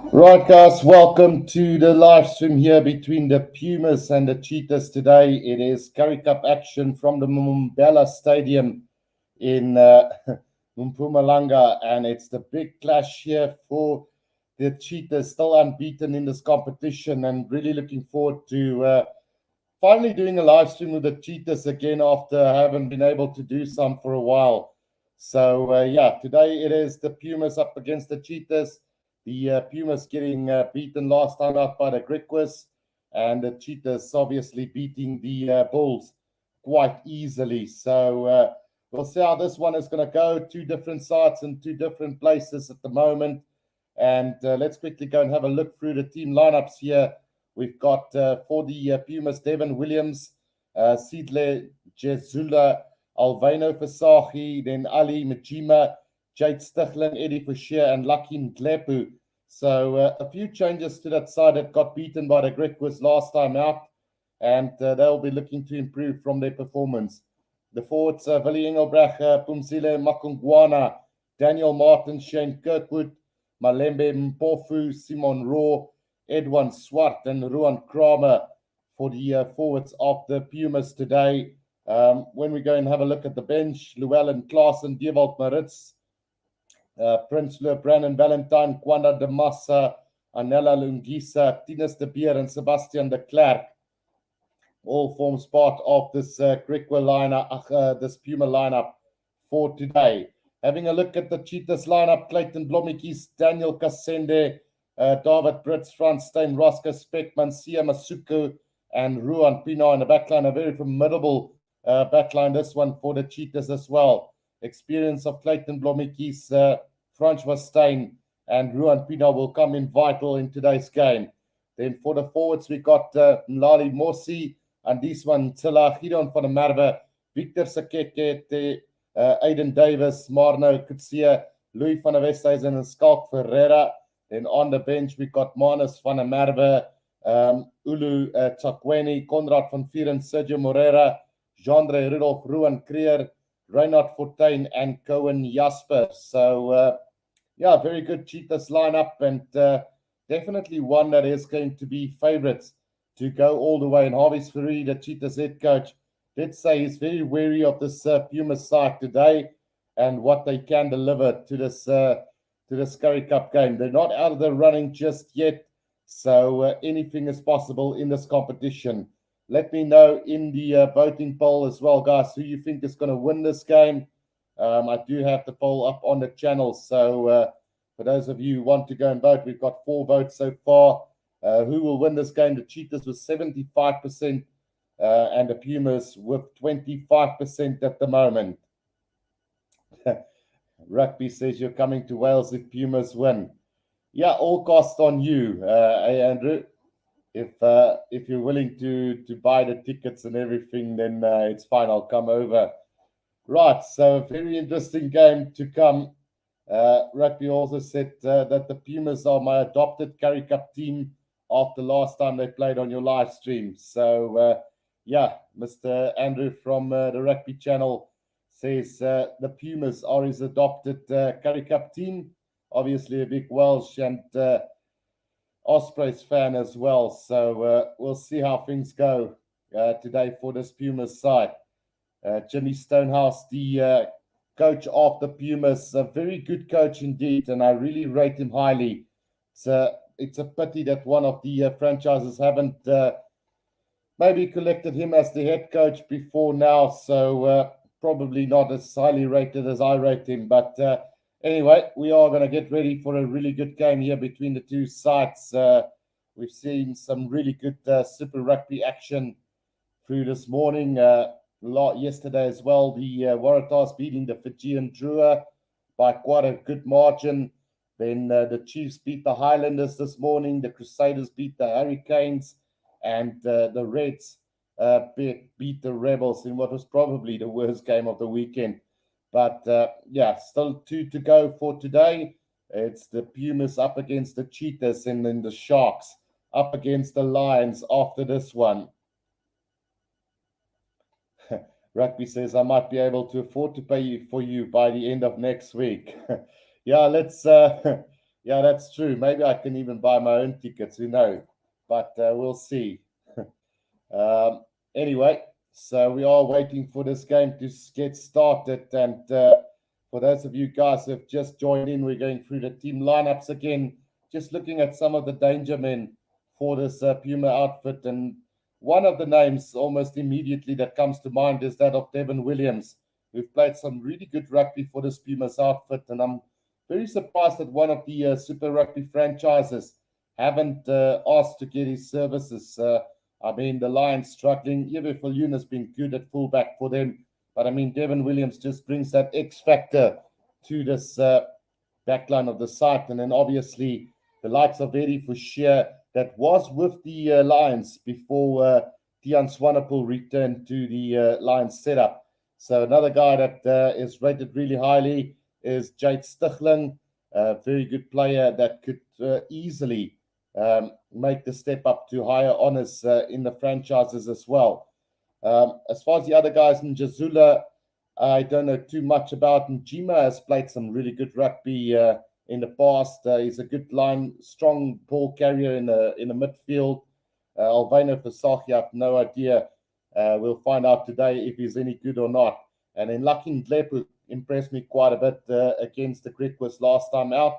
Right, guys, welcome to the live stream here between the Pumas and the Cheetahs today. It is Currie Cup action from the Mbombela Stadium in Mpumalanga, and it's the big clash here for the Cheetahs, still unbeaten in this competition, and really looking forward to finally doing a live stream with the Cheetahs again after having been able to do some for a while. So, yeah, today it is the Pumas up against the Cheetahs. The Pumas getting beaten last time out by the Griquas, and the Cheetahs obviously beating the Bulls quite easily. So, we'll see how this one is going to go. Two different sides and two different places at the moment. And let's quickly go and have a look through the team lineups here. We've got for the Pumas, Devin Williams, Sidle Jezula, Alvino Fasahi, then Ali Majima, Jade Stichlin, Eddie Fashir, and Lakin Glepu. So a few changes to that side that got beaten by the Griquas last time out, and they'll be looking to improve from their performance. The forwards, Willie Engelbrach, Pumzile Makungwana, Daniel Martin, Shane Kirkwood, Malembe Mpofu, Simon Raw, Edwin Swart, and Ruan Kramer for the forwards of the Pumas today. When we go and have a look at the bench, Llewellyn Klaasen, Dewald Maritz, Prince Lou, Brandon Valentine, Kwanda de Massa, Anela Lungisa, Tinus de Beer, and Sebastian de Klerk all forms part of this this Puma lineup for today. Having a look at the Cheetahs lineup, Clayton Blommetjies, Daniel Kasende, David Brits, Frans Steyn, Roscoe Speckman, Sia Masuku, and Ruan Pino in the backline. A very formidable backline, this one for the Cheetahs as well. Experience of Clayton Blommetjies, Francois Steyn, and Ruan Pino will come in vital in today's game. Then for the forwards, we got Mlali Mosi, and this one, Tilla, Gideon van der Merwe, Victor Sakeke, Aiden Davis, Marno Kutsia, Louis van der Westhuizen, and Skalk Ferreira. Then on the bench, we got Manus van der Merwe, Ulu Chakweni, Conrad van Vieren, Sergio Moreira, Jandre Rudolf, Ruan Creer, Reinhard Fortuin, and Cohen Jasper. So, yeah, very good Cheetahs lineup, and definitely one that is going to be favourites to go all the way. And Harvey's Ferry, the Cheetahs head coach, did say he's very wary of this Pumas side today and what they can deliver to this Currie Cup game. They're not out of the running just yet, so anything is possible in this competition. Let me know in the voting poll as well, guys, who you think is going to win this game. I do have the poll up on the channel, so for those of you who want to go and vote, we've got 4 votes so far. Who will win this game? The Cheetahs with 75%, and the Pumas with 25% at the moment. Rugby says you're coming to Wales if Pumas win. Yeah, all cost on you, Andrew. If you're willing to buy the tickets and everything, then it's fine. I'll come over. Right, so very interesting game to come. Rugby also said that the Pumas are my adopted Currie Cup team after last time they played on your live stream. So, yeah, Mr. Andrew from the Rugby channel says the Pumas are his adopted Currie Cup team. Obviously, a big Welsh and Ospreys fan as well. So, we'll see how things go today for this Pumas side. Jimmy Stonehouse, the coach of the Pumas, a very good coach indeed, and I really rate him highly. It's a pity that one of the franchises haven't maybe collected him as the head coach before now, so probably not as highly rated as I rate him. But anyway, we are going to get ready for a really good game here between the two sides. We've seen some really good Super Rugby action through this morning. Yesterday as well, the Waratahs beating the Fijian Drua by quite a good margin. Then the Chiefs beat the Highlanders this morning. The Crusaders beat the Hurricanes, and the Reds beat the Rebels in what was probably the worst game of the weekend. But yeah, still 2 to go for today. It's the Pumas up against the Cheetahs, and then the Sharks up against the Lions after this one. Rugby says I might be able to afford to pay for you by the end of next week. Yeah, let's Yeah, that's true. Maybe I can even buy my own tickets. Who knows? But we'll see. Um, anyway, so we are waiting for this game to get started. And for those of you guys who have just joined in, we're going through the team lineups again, just looking at some of the danger men for this Puma outfit. And one of the names almost immediately that comes to mind is that of Devin Williams, who've played some really good rugby for this Pumas outfit. And I'm very surprised that one of the Super Rugby franchises haven't asked to get his services. I mean, the Lions struggling. Yves Viljoen has been good at fullback for them. But I mean, Devin Williams just brings that X factor to this backline of the side. And then obviously the likes of Eddie Fouchier that was with the Lions before Tian Swanepoel returned to the Lions setup. So another guy that is rated really highly is Jade Stichling, a very good player that could easily make the step up to higher honors in the franchises as well. As far as the other guys, Njazula, I don't know too much about. Njima has played some really good rugby in the past. He's a good line, strong ball carrier in the midfield. Alvino Fasaki, I have no idea. We'll find out today if he's any good or not. And then Lucky Ndlepu impressed me quite a bit against the Griquas last time out.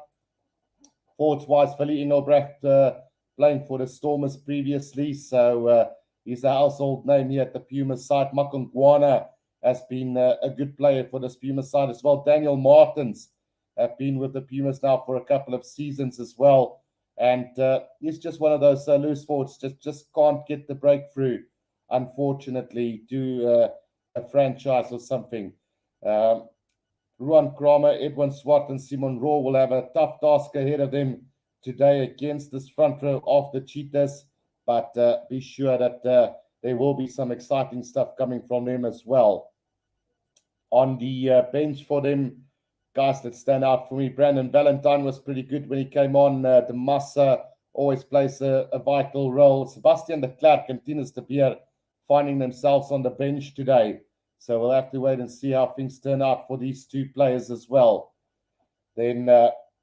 Forwards-wise, Philly Engelbrecht playing for the Stormers previously, so he's a household name here at the Pumas side. Makongwana has been a good player for the Pumas side as well. Daniel Martins have been with the Pumas now for a couple of seasons as well. And he's just one of those loose forwards, just can't get the breakthrough, unfortunately, to a franchise or something. Ruan Kramer, Edwin Swart, and Simon Raw will have a tough task ahead of them today against this front row of the Cheetahs. But be sure that there will be some exciting stuff coming from them as well. On the bench for them, guys that stand out for me, Brandon Valentine was pretty good when he came on. The Massa always plays a vital role. Sebastian de Klerk and Tinus de Beer finding themselves on the bench today. So we'll have to wait and see how things turn out for these two players as well. Then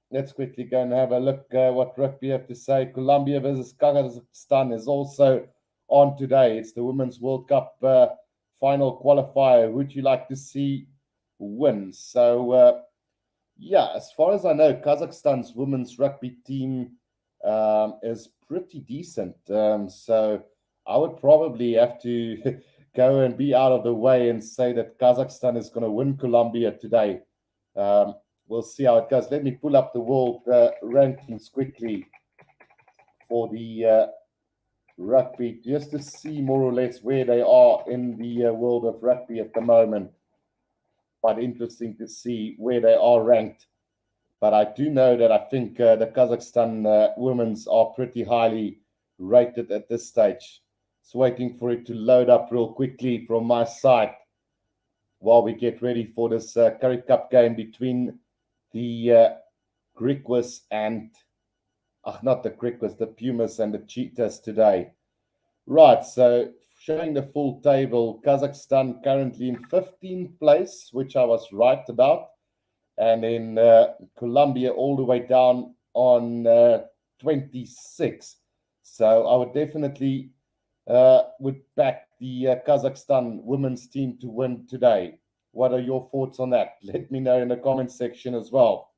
let's quickly go and have a look what rugby have to say. Colombia versus Kazakhstan is also on today. It's the Women's World Cup final qualifier. Who would you like to see win? So, yeah, as far as I know, Kazakhstan's women's rugby team is pretty decent. So I would probably have to go and be out of the way and say that Kazakhstan is going to win Colombia today. We'll see how it goes. Let me pull up the world rankings quickly for the rugby, just to see more or less where they are in the world of rugby at the moment. Quite interesting to see where they are ranked. But I do know that I think the Kazakhstan women's are pretty highly rated at this stage. Just waiting for it to load up real quickly from my side while we get ready for this Currie Cup game between the Griquas and, not the Griquas, the Pumas and the Cheetahs today. Right, so showing the full table, Kazakhstan currently in 15th place, which I was right about. And in Colombia all the way down on 26. So I would definitely would back the Kazakhstan women's team to win today. What are your thoughts on that? Let me know in the comment section as well.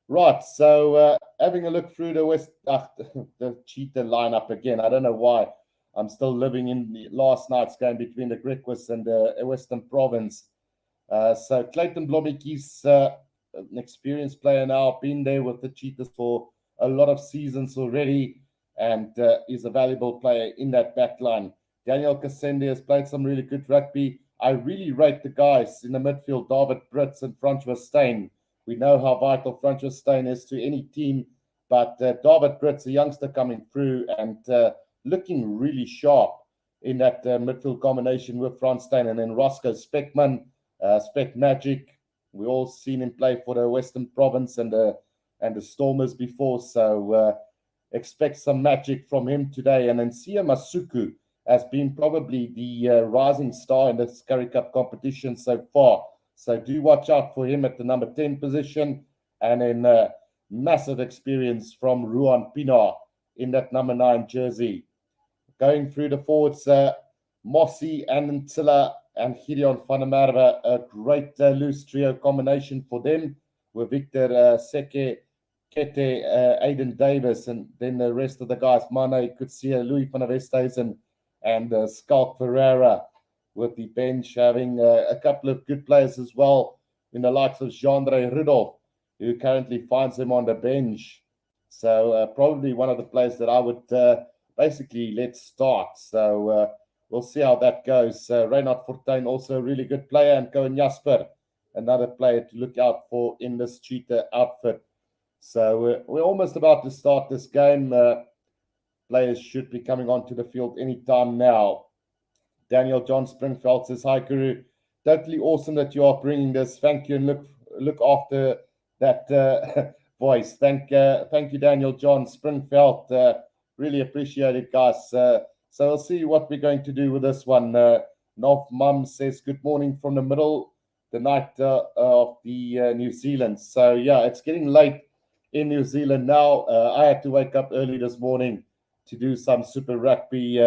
Right, so having a look through the Cheetah lineup again. I don't know why I'm still living in the last night's game between the Griquas and the Western Province. So Clayton Blommetjies, an experienced player now, been there with the Cheetahs for a lot of seasons already, and is a valuable player in that back line. Daniel Kasende has played some really good rugby. I really rate the guys in the midfield, David Brits and Francois Steyn. We know how vital Francois Steyn is to any team, but David Brits, a youngster coming through and looking really sharp in that midfield combination with Franz Steyn, and then Roscoe Speckman, Speck Magic. We all seen him play for the Western Province and the Stormers before, so expect some magic from him today. And then Sia Masuku has been probably the rising star in this Currie Cup competition so far. So do watch out for him at the number 10 position. And then massive experience from Ruan Pienaar in that number 9 jersey. Going through the forwards, Mossy and Ntila and Gideon van der Merwe, a great loose trio combination for them, with Victor Seke, Kete, Aiden Davis, and then the rest of the guys, Mane, Kutsia, Louis van der Westhuizen, and Schalk Ferreira, with the bench having a couple of good players as well, in the likes of Jean-Andre Rudolph, who currently finds him on the bench. So probably one of the players that I would basically let start. So we'll see how that goes. Reinhard Fortuin, also a really good player, and Cohen Jasper, another player to look out for in this Cheetah outfit. So we're almost about to start this game. Players should be coming onto the field anytime now. Daniel John Springfield says, "Hi, Guru. Totally awesome that you are bringing this. Thank you, and look after that voice. Thank you, Daniel John Springfield. Really appreciate it, guys. So we'll see what we're going to do with this one." Nov Mum says, "Good morning from the middle, the night of the New Zealand." So yeah, it's getting late in New Zealand now. I had to wake up early this morning to do some Super Rugby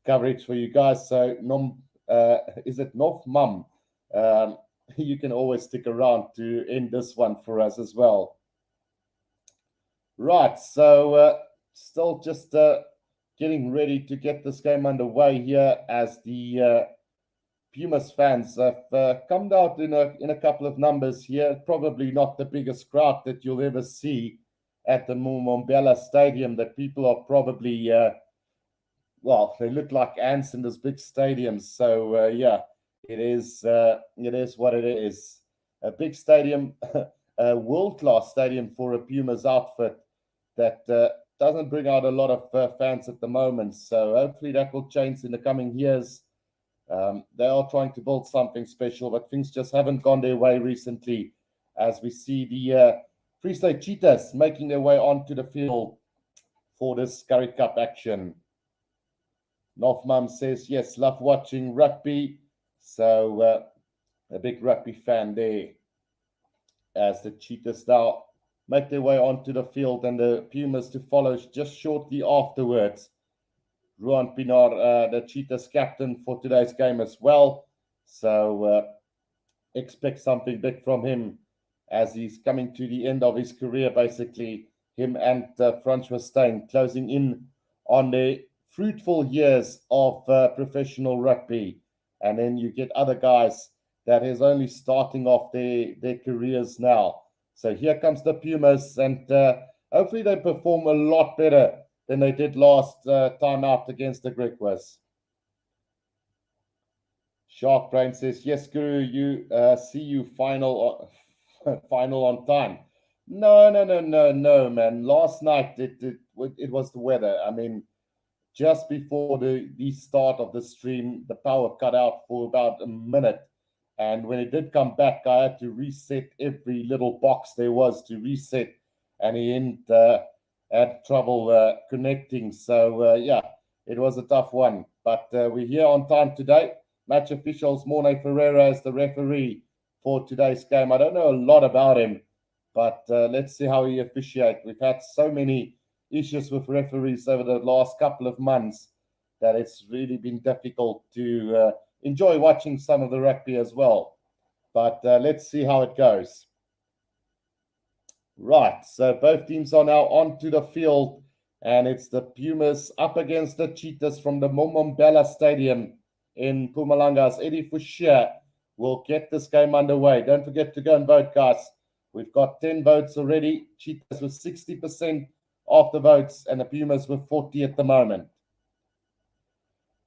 coverage for you guys. So is it Nov Mum? You can always stick around to end this one for us as well. Right, so still just getting ready to get this game underway here, as the Pumas fans have come out in a couple of numbers here. Probably not the biggest crowd that you'll ever see at the Mbombela Stadium. That people are probably well, they look like ants in this big stadium. So yeah, it is what it is. A big stadium, a world-class stadium for a Pumas outfit that doesn't bring out a lot of fans at the moment. So hopefully that will change in the coming years. They are trying to build something special, but things just haven't gone their way recently, as we see the Free State Cheetahs making their way onto the field for this Currie Cup action. Nofmam says, "Yes, love watching rugby." So a big rugby fan there, as the Cheetahs now make their way onto the field, and the Pumas to follow just shortly afterwards. Ruan Pienaar, the Cheetahs captain for today's game as well. So expect something big from him, as he's coming to the end of his career, basically. Him and Francois Steyn closing in on their fruitful years of professional rugby. And then you get other guys that is only starting off their careers now. So here comes the Pumas, and hopefully they perform a lot better than they did last time out against the Griquas. Shark Brain says, "Yes, Guru, you see you final on time." No, man. Last night it was the weather. I mean, just before the start of the stream, the power cut out for about a minute. And when it did come back, I had to reset every little box there was to reset. And he had trouble connecting. So, yeah, it was a tough one. But we're here on time today. Match officials, Morne Ferreira is the referee for today's game. I don't know a lot about him, but let's see how he officiates. We've had so many issues with referees over the last couple of months that it's really been difficult to enjoy watching some of the rugby as well. But let's see how it goes. Right, so both teams are now onto the field, and it's the Pumas up against the Cheetahs from the Mbombela Stadium in Mpumalanga. As Eddie Fouchier will get this game underway. Don't forget to go and vote, guys. We've got 10 votes already. Cheetahs with 60% of the votes, and the Pumas with 40 at the moment.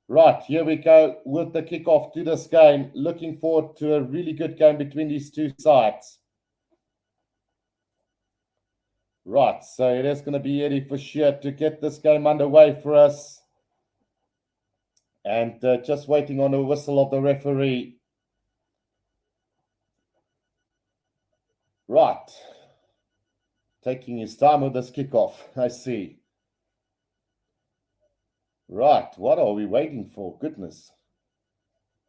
Right, here we go with the kickoff to this game. Looking forward to a really good game between these two sides. Right, so it is going to be Eddie Fouchier to get this game underway for us. And just waiting on the whistle of the referee. Right. Taking his time with this kickoff, I see. Right, what are we waiting for? Goodness.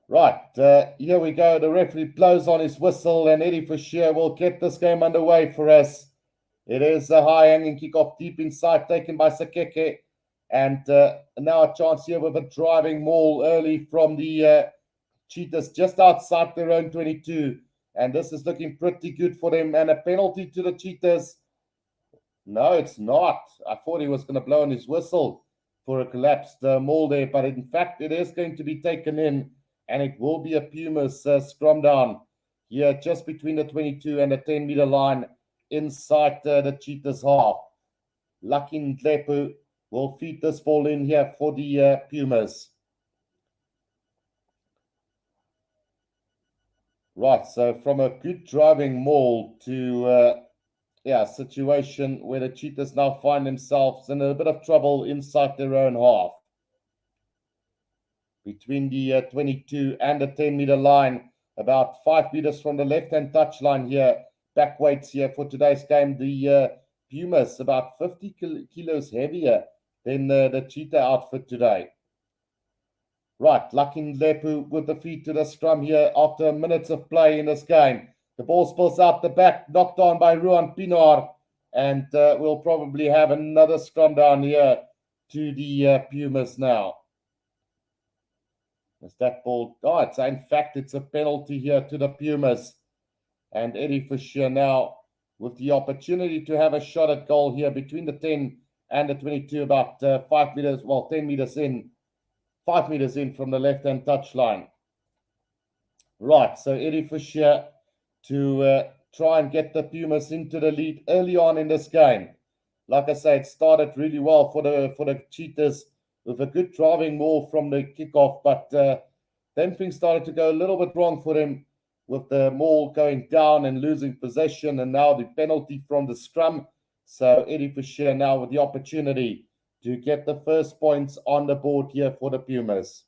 Right, here we go. The referee blows on his whistle, and Eddie Fouchier will get this game underway for us It is a high-hanging kickoff deep inside, taken by Sakeke. And now a chance here with a driving maul early from the Cheetahs just outside their own 22. And this is looking pretty good for them. And a penalty to the Cheetahs. No, it's not. I thought he was going to blow on his whistle for a collapsed maul there. But in fact, it is going to be taken in. And it will be a Pumas scrum down here just between the 22 and the 10-meter line inside the Cheetahs half. Lucky Ndlepu will feed this ball in here for the Pumas. Right, so from a good driving maul to situation where the Cheetahs now find themselves in a bit of trouble inside their own half. Between the 22 and the 10-meter line, about 5 meters from the left-hand touchline here. Back weights here for today's game. The Pumas about 50 kilos heavier than the Cheetah outfit today. Right, Lucky Ndlepu with the feet to the scrum here after minutes of play in this game. The ball spills out the back, knocked on by Ruan Pinar, and we'll probably have another scrum down here to the Pumas now. Is that ball? Oh, in fact, it's a penalty here to the Pumas. And Eddie Fisher now with the opportunity to have a shot at goal here between the 10 and the 22, about 5 meters, well, 10 meters in, 5 meters in from the left-hand touchline. Right, so Eddie Fisher to try and get the Pumas into the lead early on in this game. Like I say, it started really well for the Cheetahs with a good driving maul from the kickoff, but then things started to go a little bit wrong for them with the maul going down and losing possession, and now the penalty from the scrum. So Eddie Fisher now with the opportunity to get the first points on the board here for the Pumas.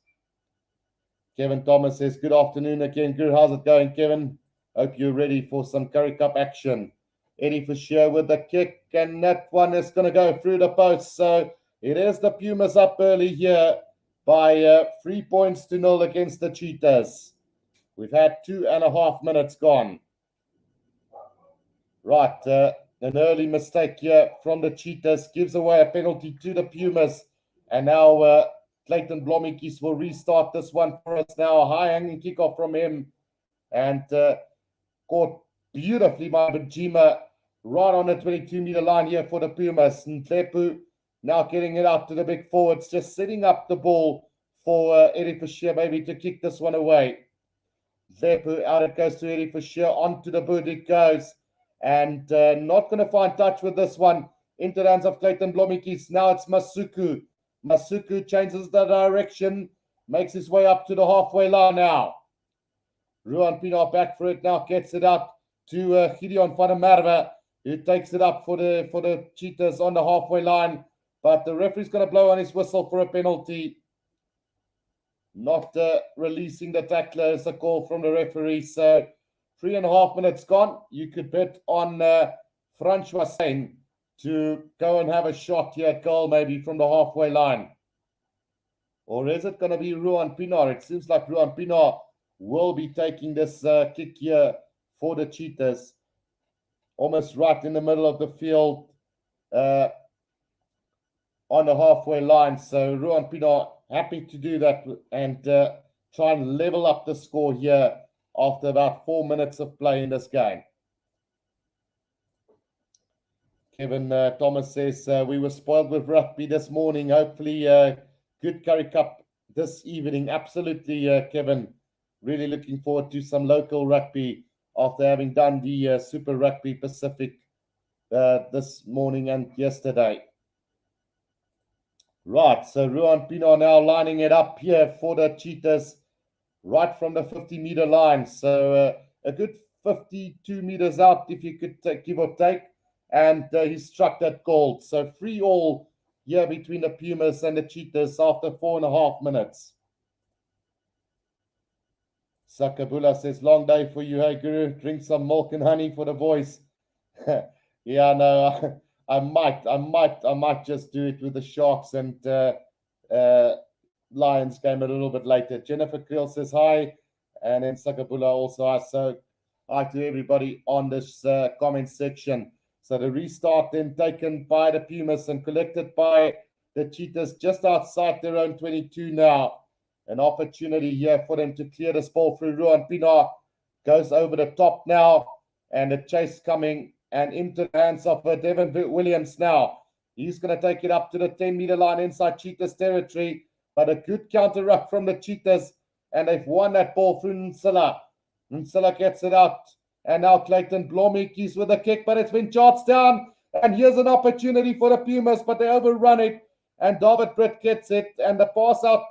Kevin Thomas says, good afternoon again. Guru, how's it going, Kevin? Hope you're ready for some Currie Cup action. Eddie Fisher with the kick, and that one is going to go through the post. So it is the Pumas up early here by 3 points to 0 against the Cheetahs. We've had 2.5 minutes gone. Right, an early mistake here from the Cheetahs gives away a penalty to the Pumas. And now Clayton Blommetjies will restart this one for us now. A high-hanging kickoff from him. And caught beautifully by Bajima right on the 22-meter line here for the Pumas. And Ndlepu now getting it out to the big forwards, just setting up the ball for Eddie Fisher maybe to kick this one away. Ndlepu out it goes to Eddie Fisher, onto the boot it goes. And not going to find touch with this one. Into the hands of Clayton Blommetjies. Now it's Masuku. Masuku changes the direction, makes his way up to the halfway line now. Ruan Pinar back for it now, gets it up to Gideon van der Merwe, who takes it up for the Cheetahs on the halfway line. But the referee's going to blow on his whistle for a penalty. Not releasing the tackler is a call from the referee. So 3.5 minutes gone. You could bet on Francois Sain to go and have a shot here at goal maybe from the halfway line. Or is it going to be Ruan Pinar? It seems like Ruan Pinar will be taking this kick here for the Cheetahs. Almost right in the middle of the field on the halfway line. So Ruan Pinar happy to do that and try and level up the score here after about 4 minutes of play in this game. Kevin Thomas says, we were spoiled with rugby this morning. Hopefully, good Currie Cup this evening. Absolutely, Kevin. Really looking forward to some local rugby after having done the Super Rugby Pacific this morning and yesterday. Right, so Ruan Pinar now lining it up here for the Cheetahs right from the 50-meter line. So a good 52 meters out if you could give or take. And he struck that goal. So 3-3 here between the Pumas and the Cheetahs after 4.5 minutes. Sakabula says, long day for you, hey Guru. Drink some milk and honey for the voice. Yeah, no, I might just do it with the Sharks and Lions game a little bit later. Jennifer Creel says hi. And then Sakabula also hi. So hi to everybody on this comment section. So the restart then taken by the Pumas and collected by the Cheetahs just outside their own 22 now. An opportunity here for them to clear this ball through. Ruan Pienaar goes over the top now, and the chase coming and into the hands of Devin Williams now. He's going to take it up to the 10-meter line inside Cheetahs territory, but a good counter ruck from the Cheetahs, and they've won that ball through Nsila. Nsila gets it out, and now Clayton Blommetjies with a kick, but it's been charged down, and here's an opportunity for the Pumas, but they overrun it, and David Britt gets it, and the pass out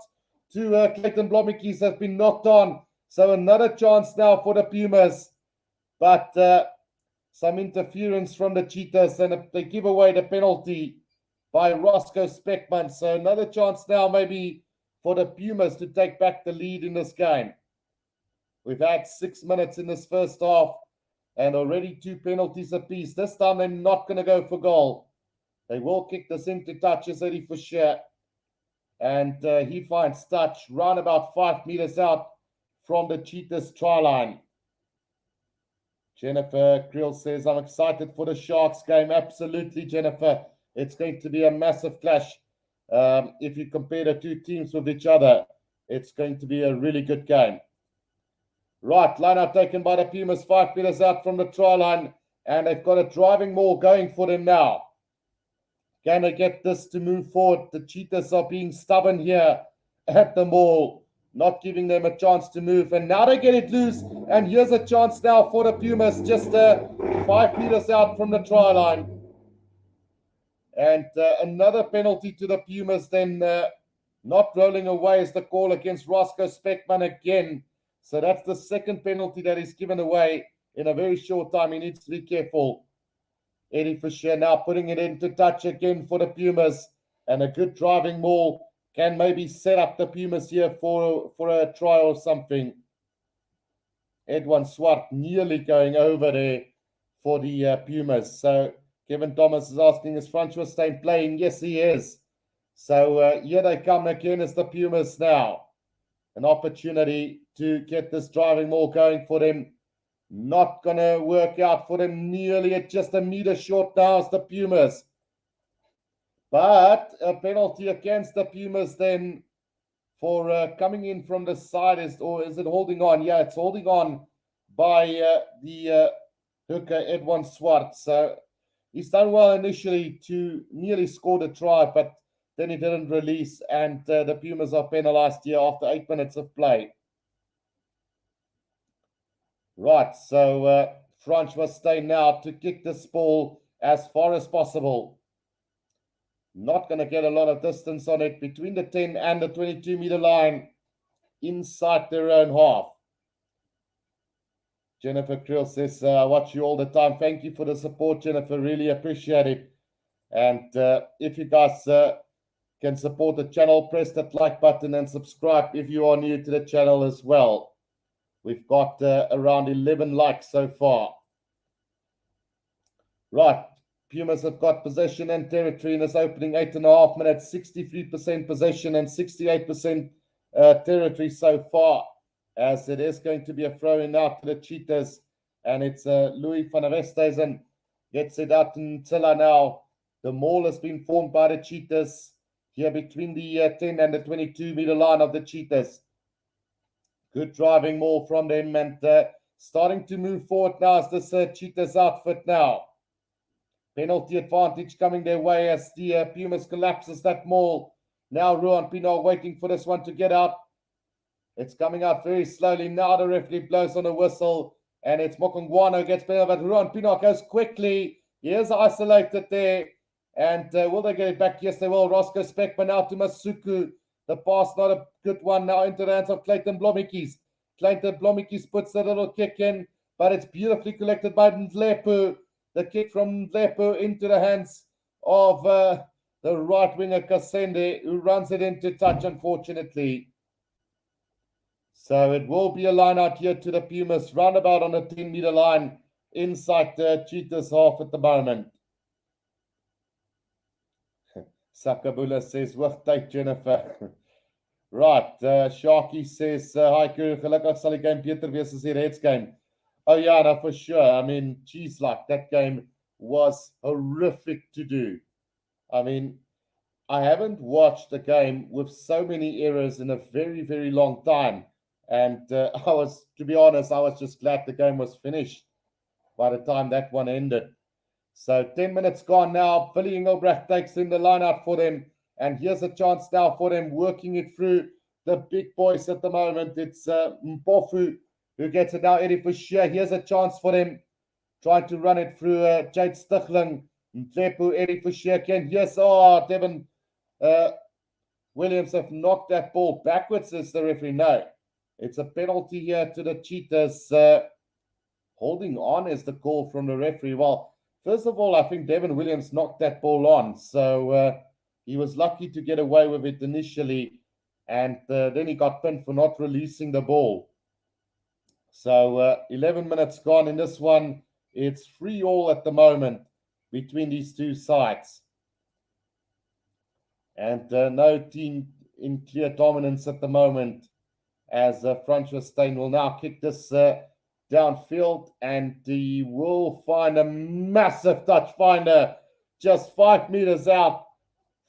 to Clayton Blommetjies has been knocked on. So another chance now for the Pumas, but some interference from the Cheetahs, and they give away the penalty by Roscoe Speckman. So another chance now maybe for the Pumas to take back the lead in this game. We've had 6 minutes in this first half and already 2 penalties apiece. This time they're not going to go for goal. They will kick this into touch, as Eddie for sure. And he finds touch round about 5 meters out from the Cheetahs try line. Jennifer Creel says, I'm excited for the Sharks game. Absolutely, Jennifer. It's going to be a massive clash. If you compare the two teams with each other, it's going to be a really good game. Right, line up taken by the Pumas, 5 meters out from the try line, and they've got a driving maul going for them now. Can they get this to move forward? The Cheetahs are being stubborn here at the maul, not giving them a chance to move. And now they get it loose, and here's a chance now for the Pumas, just 5 meters out from the try line. And another penalty to the Pumas, then not rolling away is the call against Roscoe Speckman again. So that's the second penalty that is given away in a very short time. He needs to be careful. Eddie Fisher now putting it into touch again for the Pumas. And a good driving maul can maybe set up the Pumas here for a try or something. Edwin Swart nearly going over there for the Pumas. So Kevin Thomas is asking, is Francois Steyn playing? Yes, he is. So here they come again as the Pumas now. An opportunity to get this driving maul going for them. Not going to work out for them. Nearly at just a meter short now as the Pumas. But a penalty against the Pumas then for coming in from the side. Is it holding on? Yeah, it's holding on by the hooker, Edwin Swart. So he's done well initially to nearly score the try, but then he didn't release, and the Pumas are penalized here after 8 minutes of play. Right, so Franch must stay now to kick this ball as far as possible. Not going to get a lot of distance on it between the 10 and the 22-meter line inside their own half. Jennifer Creel says, I watch you all the time. Thank you for the support, Jennifer. Really appreciate it. And if you guys can support the channel, press that like button and subscribe if you are new to the channel as well. We've got around 11 likes so far. Right, Pumas have got possession and territory in this opening 8.5 minutes, 63% possession and 68% territory so far, as it is going to be a throw-in out to the Cheetahs, and it's Louis van der Westhuizen gets it out in Tilla now. The maul has been formed by the Cheetahs here between the 10 and the 22-meter line of the Cheetahs. Good driving maul from them, and starting to move forward now as this Cheetahs outfit now. Penalty advantage coming their way as the Pumas collapses that maul. Now Ruan Pienaar waiting for this one to get out. It's coming out very slowly. Now the referee blows on a whistle, and it's Mokongwano gets better, but Ruan Pienaar goes quickly. He is isolated there. And will they get it back? Yes, they will. Roscoe Speckman now to Masuku. The pass, not a good one now into the hands of Clayton Blommetjies. Clayton Blommetjies puts a little kick in, but it's beautifully collected by Ndlepu. The kick from Ndlepu into the hands of the right winger Kasende, who runs it into touch, unfortunately. So it will be a line out here to the Pumas, roundabout on the 10-meter line inside the Cheetahs half at the moment. Sakabula says, well, take Jennifer. Right, Sharky says, hi, Currie, gelukkig sal die game beter wees as die Reds game. Oh, yeah, no, for sure. I mean, geez, like, that game was horrific to do. I mean, I haven't watched a game with so many errors in a very, very long time. And to be honest, I was just glad the game was finished by the time that one ended. So 10 minutes gone now. Billy Engelbrecht takes in the line out for them. And here's a chance now for them working it through the big boys at the moment. It's Mpofu who gets it now. Eddie Fischer. Here's a chance for them. Trying to run it through Jade Stichling. Mtlepu, Eddie Fischer again. Yes, Devin Williams have knocked that ball backwards, says the referee. No, it's a penalty here to the Cheetahs. Holding on is the call from the referee. Well, first of all, I think Devin Williams knocked that ball on. So he was lucky to get away with it initially. And then he got pinned for not releasing the ball. So 11 minutes gone in this one. It's 3-3 at the moment between these two sides. And no team in clear dominance at the moment, as Francois Steyn will now kick this downfield, and he will find a massive touch finder just 5 meters out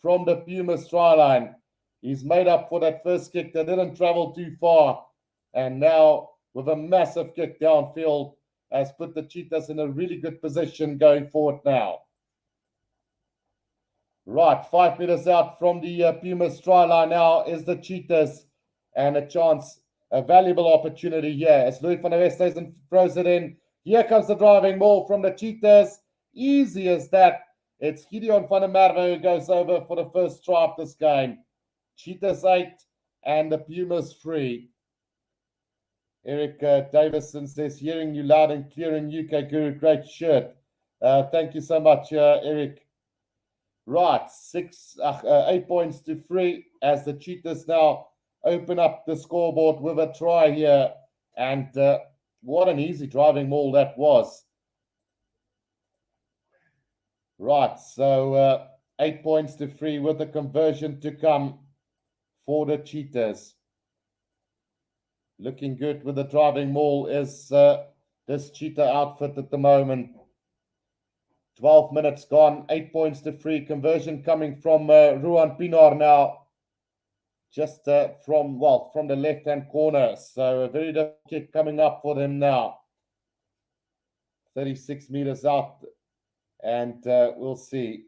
from the Pumas try line. He's made up for that first kick that didn't travel too far, and now with a massive kick downfield has put the Cheetahs in a really good position going forward now. Right, 5 meters out from the Pumas try line now is the Cheetahs, and a chance, a valuable opportunity here as Louis van der Westhuizen throws it in. Here comes the driving ball from the Cheetahs. Easy as that. It's Gideon van der Merwe who goes over for the first try of this game. Cheetahs 8 and the Pumas 3. Eric Davison says, hearing you loud and clear in UK Guru, great shirt. Thank you so much, Eric. Right, 8 points to 3 as the Cheetahs now open up the scoreboard with a try here. And what an easy driving ball that was. Right, so 8 points to 3 with the conversion to come for the Cheetahs. Looking good with the driving ball is this Cheetah outfit at the moment. 12 minutes gone, 8 points to 3. Conversion coming from Ruan Pinar now, just from the left-hand corner. So a very difficult kick coming up for them now. 36 meters out, and we'll see.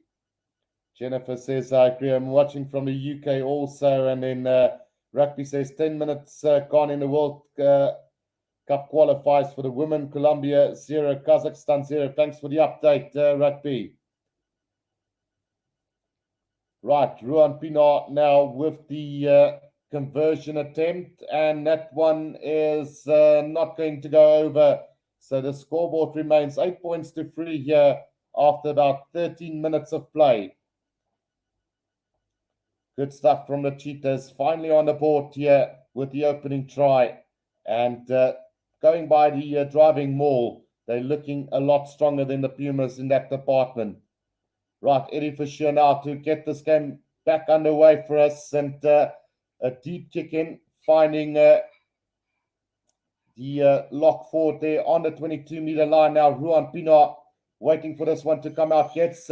Jennifer says, I agree. I'm watching from the UK also, and then Rugby says 10 minutes gone in the World Cup qualifiers for the women. Colombia 0, Kazakhstan 0. Thanks for the update, Rugby. Right, Ruan Pinar now with the conversion attempt, and that one is not going to go over. So the scoreboard remains 8 points to 3 here after about 13 minutes of play. Good stuff from the Cheetahs. Finally on the board here with the opening try. And going by the driving maul, they're looking a lot stronger than the Pumas in that department. Right, Eddie Fischer now to get this game back underway for us. And a deep kick in, finding the lock forward there on the 22-meter line now. Ruan Pinar waiting for this one to come out. Gets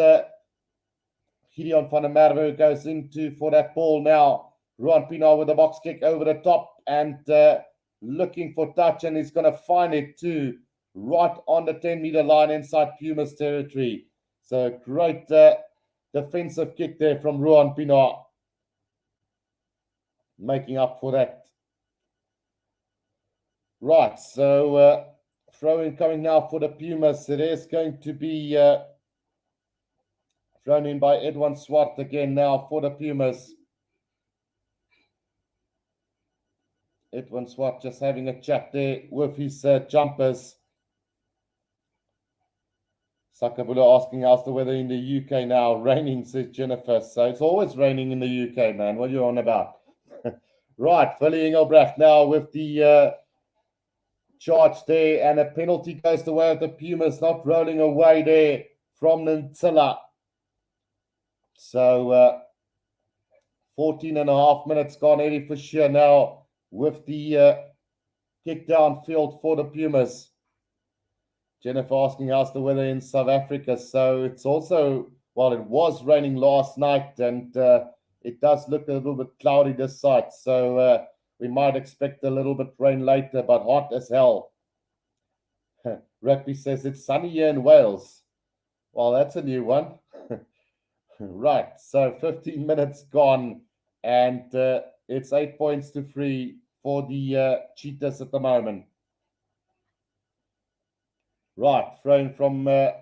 Gideon van der Merwe goes into for that ball now. Ruan Pinar with a box kick over the top and looking for touch, and he's going to find it too, right on the 10-meter line inside Pumas territory. So great defensive kick there from Ruan Pinar, making up for that. Right, so throw-in coming now for the Pumas. It is going to be thrown in by Edwin Swart again now for the Pumas. Edwin Swart just having a chat there with his jumpers. Sakabula asking how's the weather in the UK now. Raining, says Jennifer. So it's always raining in the UK, man. What are you on about? Right, Billy Engelbrecht now with the charge there, and a penalty goes the way of the Pumas, not rolling away there from Ntsila. So 14 and a half minutes gone. Eddie Fischer now with the kick down field for the Pumas. Jennifer asking how's the weather in South Africa. So it's also, well, it was raining last night, and it does look a little bit cloudy this side. So we might expect a little bit rain later, but hot as hell. Rugby says it's sunny here in Wales. Well, that's a new one. Right, so 15 minutes gone, and it's 8 points to 3 for the Cheetahs at the moment. Right, thrown from the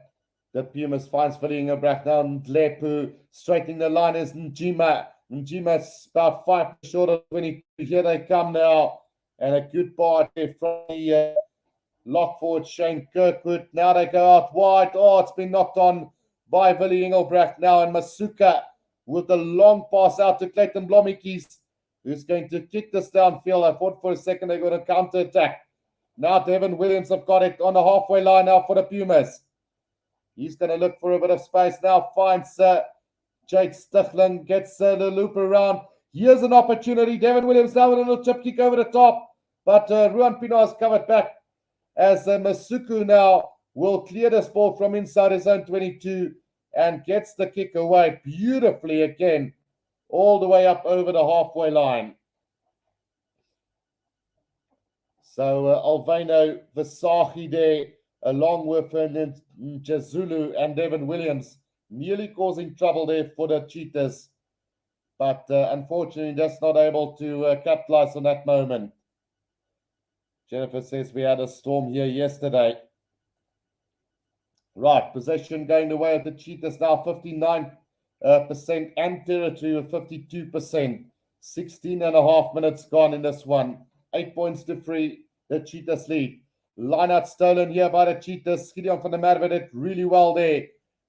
Pumas, finds Villinger now, and Lepu straightening the line is Njima. Njima's about 5 short of 22. Here they come now, and a good part there from the lock forward Shane Kirkwood. Now they go out wide. Oh, it's been knocked on by Willie Engelbrecht now, and Masuka with the long pass out to Clayton Blommetjies, who's going to kick this downfield. I thought for a second they're going to counter attack. Now Devin Williams have got it on the halfway line now for the Pumas. He's going to look for a bit of space now. Finds Jake Stichlin, gets the loop around. Here's an opportunity. Devin Williams now with a little chip kick over the top, but Ruan Pienaar has covered back as Masuku now will clear this ball from inside his own 22 and gets the kick away beautifully again, all the way up over the halfway line. So Alvino Visagie there, along with Jazulu and Devin Williams, nearly causing trouble there for the Cheetahs, but unfortunately just not able to capitalize on that moment. Jennifer says we had a storm here yesterday. Right, possession going the way of the Cheetahs now, 59% and territory with 52%. 16 and a half minutes gone in this one. 8 points to 3, the Cheetahs lead. Line out stolen here by the Cheetahs. Gideon van der Merwe did really well there.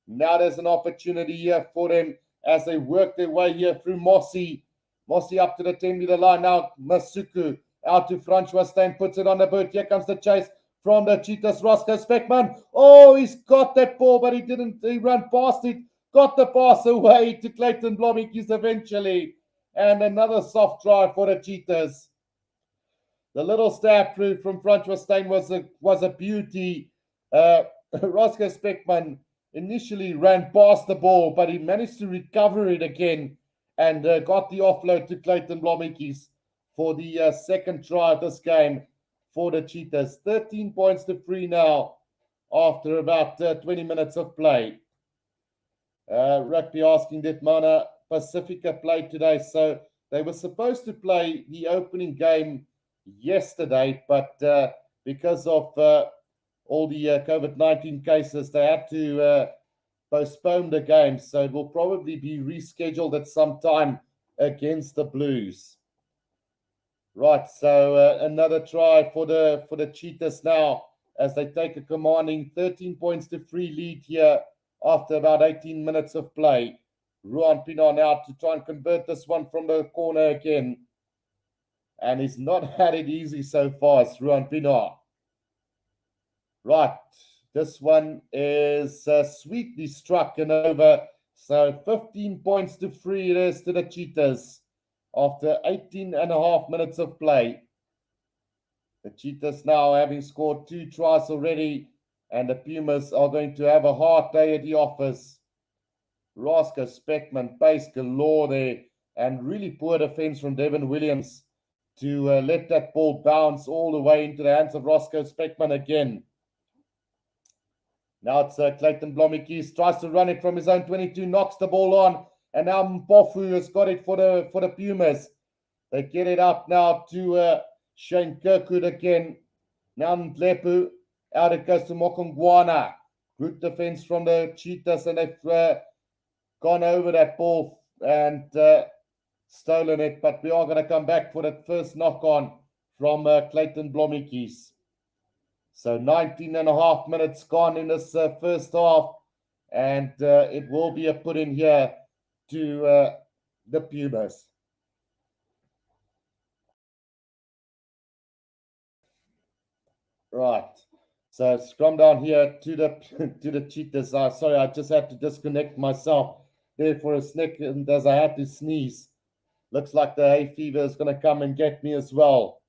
Now there's an opportunity here for them as they work their way here through Mossy. Mossy up to the 10-meter line now. Masuku out to Francois Steyn, puts it on the boot. Here comes the chase from the Cheetahs. Roscoe Speckman. Oh, he's got that ball, but he didn't. He ran past it. Got the pass away to Clayton Blommetjies eventually. And another soft try for the Cheetahs. The little stab through from Francois Steyn was a beauty. Roscoe Speckman initially ran past the ball, but he managed to recover it again and got the offload to Clayton Blommetjies for the second try of this game for the Cheetahs. 13 points to 3 now after about 20 minutes of play. Rugby asking, did Mana Pacifica play today? So they were supposed to play the opening game yesterday, but because of all the COVID-19 cases, they had to postpone the game. So it will probably be rescheduled at some time against the Blues. Right, so another try for the Cheetahs now as they take a commanding 13 points to 3 lead here after about 18 minutes of play. Ruan Pienaar now to try and convert this one from the corner again. And he's not had it easy so far, it's Ruan Pienaar. Right, this one is sweetly struck and over. So 15 points to 3 it is to the Cheetahs after 18 and a half minutes of play. The Cheetahs now having scored 2 tries already, and the Pumas are going to have a hard day at the office. Roscoe Speckman, pace galore there, and really poor defense from Devin Williams to let that ball bounce all the way into the hands of Roscoe Speckman again. Now it's Clayton Blommetjies, tries to run it from his own 22, knocks the ball on, and now Mpofu has got it for the Pumas. They get it up now to Shane Kirkwood again. Now Ndlepu, out it goes to Mokongwana. Good defense from the Cheetahs, and they've gone over that ball and stolen it. But we are going to come back for that first knock on from Clayton Blommetjies. So 19 and a half minutes gone in this first half, and it will be a put in here to the Pumas. Right, so scrum down here to the Cheetahs. Sorry, I just had to disconnect myself there for a second as I had to sneeze. Looks like the hay fever is going to come and get me as well.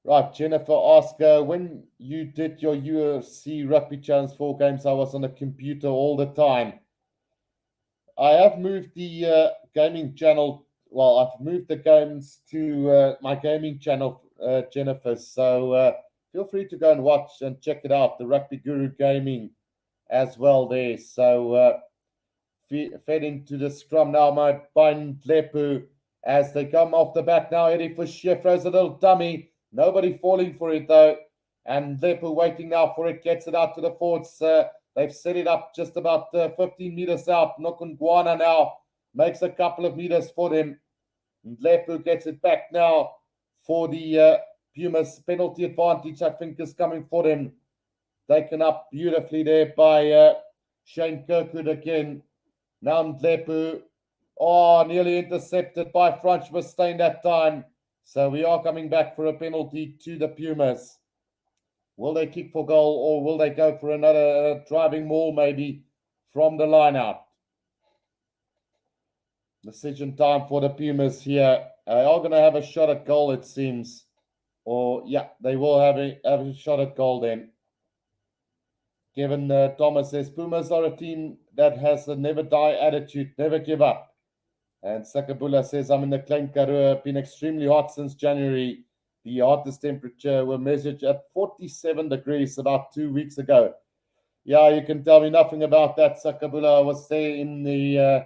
Right, Jennifer asked, when you did your UFC Rugby Challenge 4 games, I was on a computer all the time. I have moved the gaming channel. Well, I've moved the games to my gaming channel, Jennifer. So feel free to go and watch and check it out. The Rugby Guru Gaming as well there. So fed into the scrum now. My Bind Lepu as they come off the back now. Eddie Fischer throws a little dummy. Nobody falling for it though. And Lepu waiting now for it. Gets it out to the forwards. They've set it up just about 15 meters out. Nokungwana now makes a couple of meters for them. Lepu gets it back now for the Pumas. Penalty advantage, I think, is coming for them. Taken up beautifully there by Shane Kirkwood again. Now Ndlepu, nearly intercepted by Franz Mustaine that time. So we are coming back for a penalty to the Pumas. Will they kick for goal or will they go for another driving maul maybe from the line out? Decision time for the Pumas here. They are going to have a shot at goal, it seems. Or, yeah, they will have a shot at goal then. Kevin Thomas says, Pumas are a team that has a never die attitude, never give up. And Sakabula says, I'm in the Klein Karoo, been extremely hot since January. The hottest temperature were measured at 47 degrees about 2 weeks ago. Yeah, you can tell me nothing about that, Sakabula. I was there in the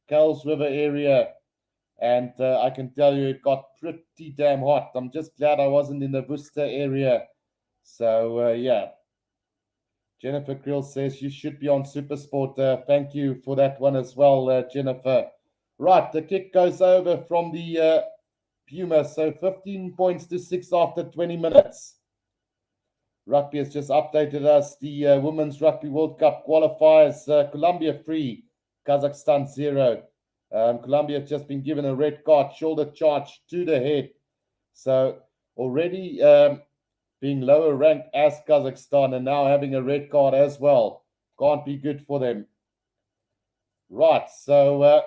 Kells River area, and I can tell you it got pretty damn hot. I'm just glad I wasn't in the Worcester area. So, yeah. Jennifer Krill says you should be on Supersport. Thank you for that one as well, Jennifer. Right, the kick goes over from the Pumas. So 15 points to 6 after 20 minutes. Rugby has just updated us. The Women's Rugby World Cup qualifiers. Colombia 3, Kazakhstan 0. Colombia has just been given a red card, shoulder charge to the head. So already being lower ranked as Kazakhstan and now having a red card as well. Can't be good for them. Right, so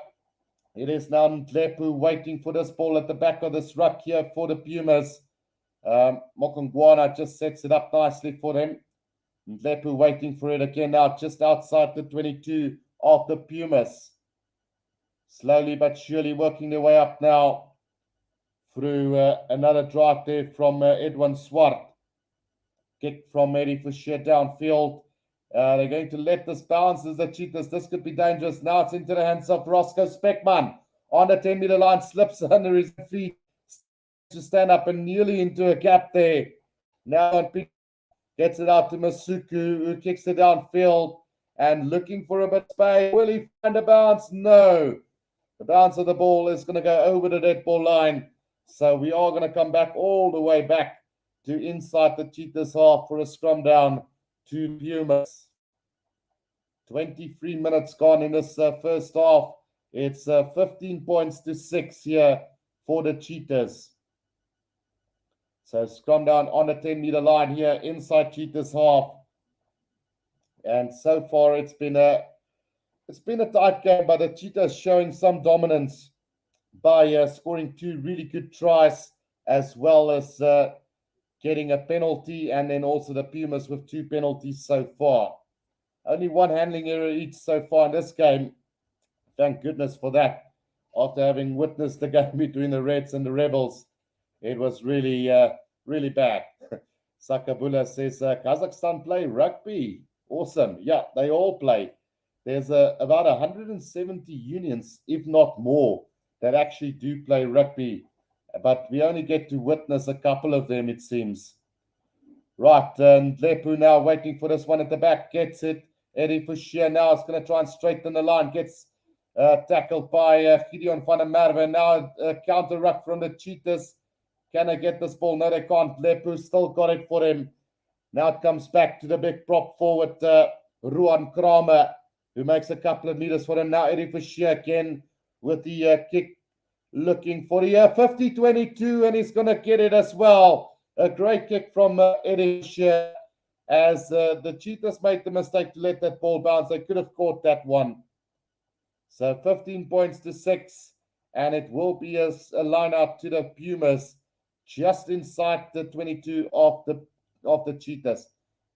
it is now Ndlepu waiting for this ball at the back of this ruck here for the Pumas. Mokongwana just sets it up nicely for them. Ndlepu waiting for it again now, just outside the 22 of the Pumas. Slowly but surely working their way up now through another drive there from Edwin Swart. Kick from Eddie Fischer downfield. They're going to let this bounce as the Cheetahs. This could be dangerous. Now it's into the hands of Roscoe Speckman. On the 10-meter line, slips under his feet to stand up and nearly into a gap there. Now gets it out to Masuku, who kicks it downfield and looking for a bit of space. Will he find a bounce? No. The bounce of the ball is going to go over the dead ball line. So we are going to come back all the way back to inside the Cheetahs half for a scrum down to Pumas. 23 minutes gone in this first half. It's 15 points to 6 here for the Cheetahs. So scrum down on the 10-meter line here inside Cheetahs half. And so far it's been a tight game, but the Cheetahs showing some dominance by scoring 2 really good tries, as well as getting a penalty, and then also the Pumas with 2 penalties so far. Only 1 handling error each so far in this game. Thank goodness for that. After having witnessed the game between the Reds and the Rebels, it was really, really bad. Sakabula says, Kazakhstan play rugby. Awesome. Yeah, they all play. There's about 170 unions, if not more, that actually do play rugby. But we only get to witness a couple of them, it seems. Right, and Lepu now waiting for this one at the back. Gets it. Eddie Fischer now is going to try and straighten the line. Gets tackled by Gideon van der Merwe. Now a counter ruck from the Cheetahs. Can they get this ball? No, they can't. Lepu still got it for him. Now it comes back to the big prop forward, Ruan Kramer, who makes a couple of meters for him. Now Eddie Fischer again with the kick, looking for the 50-22, and he's going to get it as well. A great kick from Eddie Fischer, as the Cheetahs made the mistake to let that ball bounce. They could have caught that one. So 15 points to 6, and it will be a line out to the Pumas. just inside the 22 of the Cheetahs.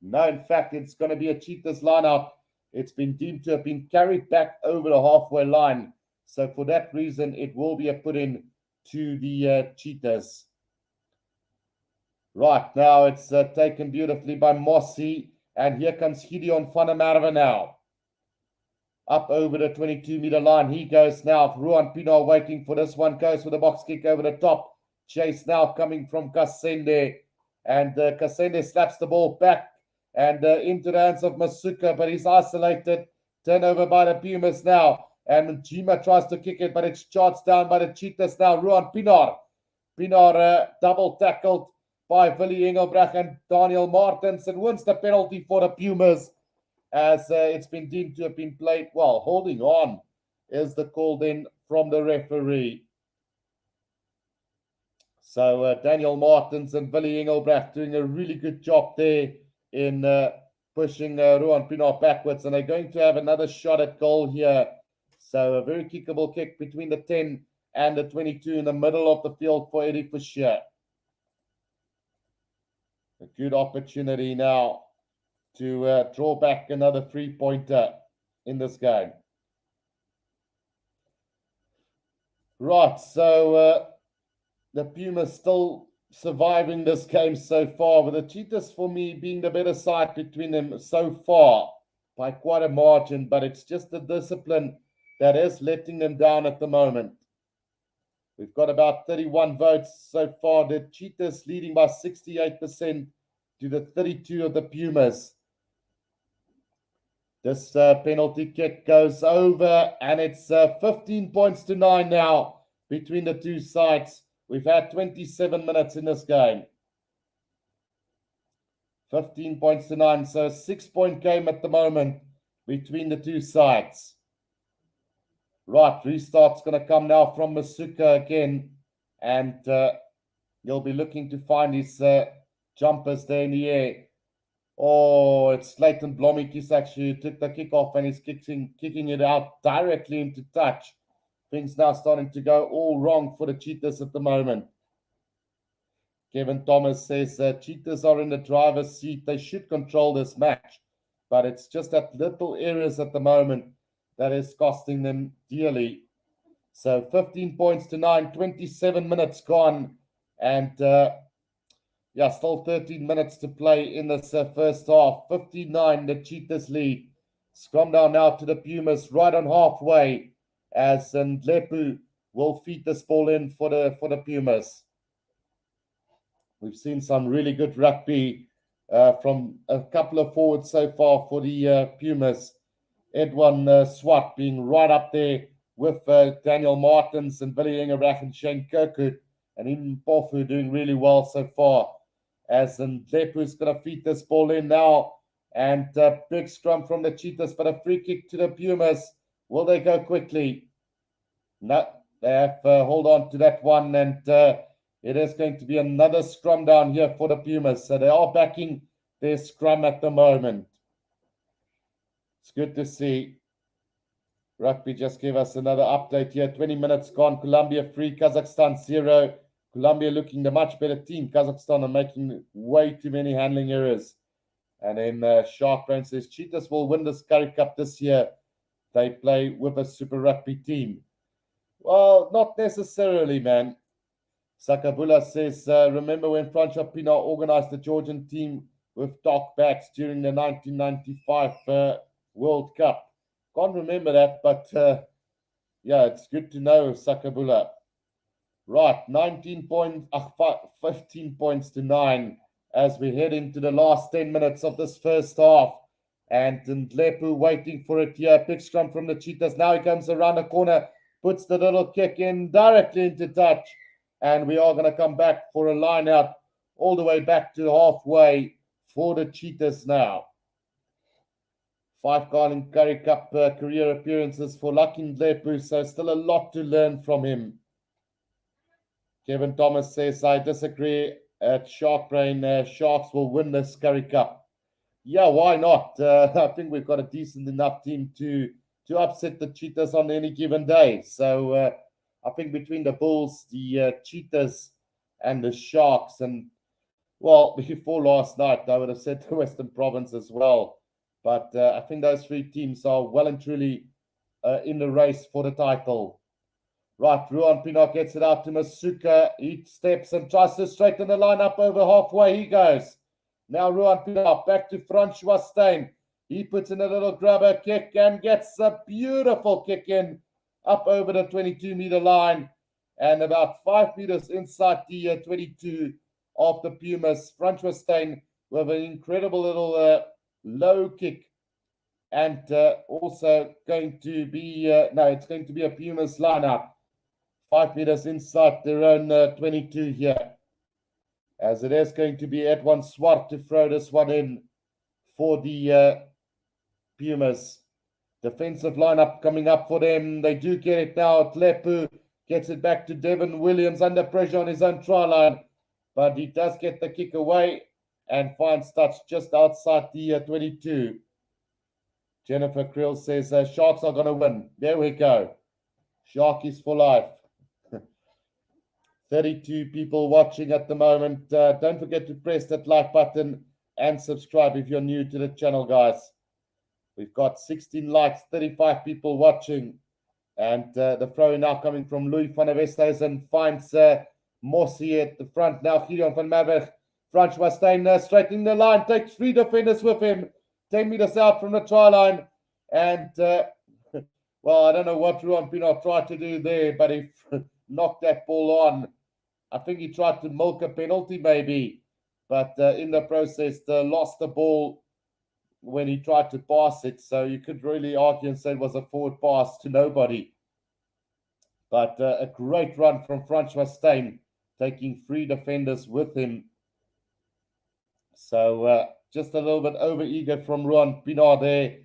No, in fact, it's going to be a Cheetahs line out. It's been deemed to have been carried back over the halfway line. So for that reason, it will be a put-in to the Cheetahs. Right, now it's taken beautifully by Mossy. And here comes Gideon van der Merwe now. Up over the 22-meter line. He goes now. Ruan Pienaar waiting for this one. Goes for the box kick over the top. Chase now coming from Kasende. And Kasende slaps the ball back and into the hands of Masuka, but he's isolated. Turnover by the Pumas now. And Njima tries to kick it, but it's charged down by the Cheetahs now. Ruan Pienaar. Pienaar double tackled by Willie Engelbrecht and Daniel Martens, and wins the penalty for the Pumas, as it's been deemed to have been played. Well, holding on is the call then from the referee. So Daniel Martens and Willie Engelbrecht doing a really good job there in pushing Ruan Pienaar backwards, and they're going to have another shot at goal here. So a very kickable kick between the 10 and the 22 in the middle of the field for Eddie Fisher. A good opportunity now to draw back another three-pointer in this game. Right, so the Pumas still surviving this game so far, with the Cheetahs, for me, being the better side between them so far by quite a margin, but it's just the discipline that is letting them down at the moment. We've got about 31 votes so far. The Cheetahs leading by 68% to the 32 of the Pumas. This penalty kick goes over, and it's 15 points to 9 now between the two sides. We've had 27 minutes in this game. 15 points to 9, so a 6-point game at the moment between the two sides. Right, restart's going to come now from Masuka again, and he'll be looking to find his jumpers there in the air. Oh, it's Leighton Blommetjies actually who took the kickoff, and he's kicking it out directly into touch. Things now starting to go all wrong for the Cheetahs at the moment. Kevin Thomas says Cheetahs are in the driver's seat. They should control this match, but it's just that little areas at the moment that is costing them dearly. So 15 points to 9, 27 minutes gone, and still 13 minutes to play in this first half. 59, the Cheetahs lead. Scrum down now to the Pumas right on halfway, as Ndlepu will feed this ball in for the Pumas. We've seen some really good rugby from a couple of forwards so far for the Pumas. Edwin Swart being right up there with Daniel Martens and Billy Engelbrecht and Shane Kirkwood, and even Pofu doing really well so far. As Ndlepu is going to feed this ball in now, and big scrum from the Cheetahs, but a free kick to the Pumas. Will they go quickly? No, they have hold on to that one, and it is going to be another scrum down here for the Pumas. So they are backing their scrum at the moment. It's good to see. Rugby just gave us another update here. 20 minutes gone. Colombia 3, Kazakhstan 0. Colombia looking the much better team. Kazakhstan are making way too many handling errors. And then Shark Brain says Cheetahs will win this Currie Cup this year. They play with a Super Rugby team. Well, not necessarily, man. Sakabula says, remember when Francois Pienaar organized the Georgian team with Doc Backs during the 1995 World Cup? Can't remember that, but it's good to know, Sakabula. Right, 15 points to 9 as we head into the last 10 minutes of this first half. And Ndlepu waiting for it here. Big scrum from the Cheetahs. Now he comes around the corner, puts the little kick in directly into touch. And we are going to come back for a line out all the way back to halfway for the Cheetahs now. 5 Carling Currie Cup career appearances for Lucky Ndlepu, so still a lot to learn from him. Kevin Thomas says, I disagree. At Shark Brain, Sharks will win this Currie Cup. Yeah, why not? I think we've got a decent enough team to upset the Cheetahs on any given day. So I think between the Bulls, the Cheetahs, and the Sharks. And, well, before last night, I would have said the Western Province as well. But I think those three teams are well and truly in the race for the title. Right, Ruan Pienaar gets it out to Masuka. He steps and tries to straighten the line up over halfway. He goes. Now Ruan Pienaar back to Francois Steyn. He puts in a little grubber kick and gets a beautiful kick in up over the 22-meter line and about 5 meters inside the 22 of the Pumas. Francois Steyn with an incredible little low kick. And also going to be, it's going to be a Pumas lineup. 5 meters inside their own 22 here. As it is going to be Edwin Swart to throw this one in for the Pumas. Defensive lineup coming up for them. They do get it now. Tlepu gets it back to Devin Williams under pressure on his own try line. But he does get the kick away and finds touch just outside the 22. Jennifer Krill says Sharks are going to win. There we go. Shark is for life. 32 people watching at the moment. Don't forget to press that like button and subscribe if you're new to the channel, guys. We've got 16 likes, 35 people watching. And the throw now coming from Louis van der Westhuizen finds Mossi at the front. Now Gideon van Merweg. Francois Steyn straightening the line, takes 3 defenders with him. 10 meters out from the try line. And, well, I don't know what Ruan Pienaar tried to do there, but he knocked that ball on. I think he tried to milk a penalty maybe, but in the process lost the ball when he tried to pass it. So you could really argue and say it was a forward pass to nobody. But a great run from Francois Steyn, taking 3 defenders with him. So just a little bit over-eager from Ruan Pienaar there.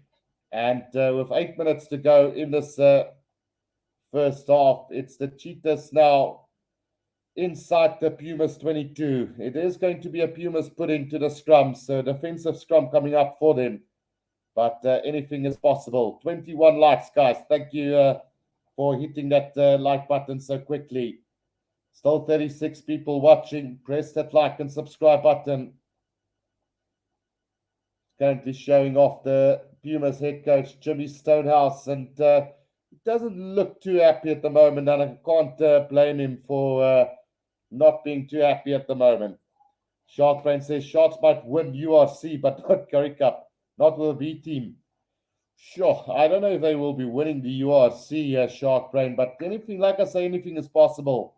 And with 8 minutes to go in this first half, it's the Cheetahs now inside the Pumas 22. It is going to be a Pumas put into the scrum, so defensive scrum coming up for them. But anything is possible. 21 likes, guys. Thank you for hitting that like button so quickly. Still 36 people watching. Press that like and subscribe button. Currently showing off the Pumas head coach, Jimmy Stonehouse, and he doesn't look too happy at the moment, and I can't blame him for not being too happy at the moment. Shark Brain says Sharks might win URC, but not Currie Cup, not with the B team. Sure, I don't know if they will be winning the URC, Shark Brain, but anything, like I say, anything is possible.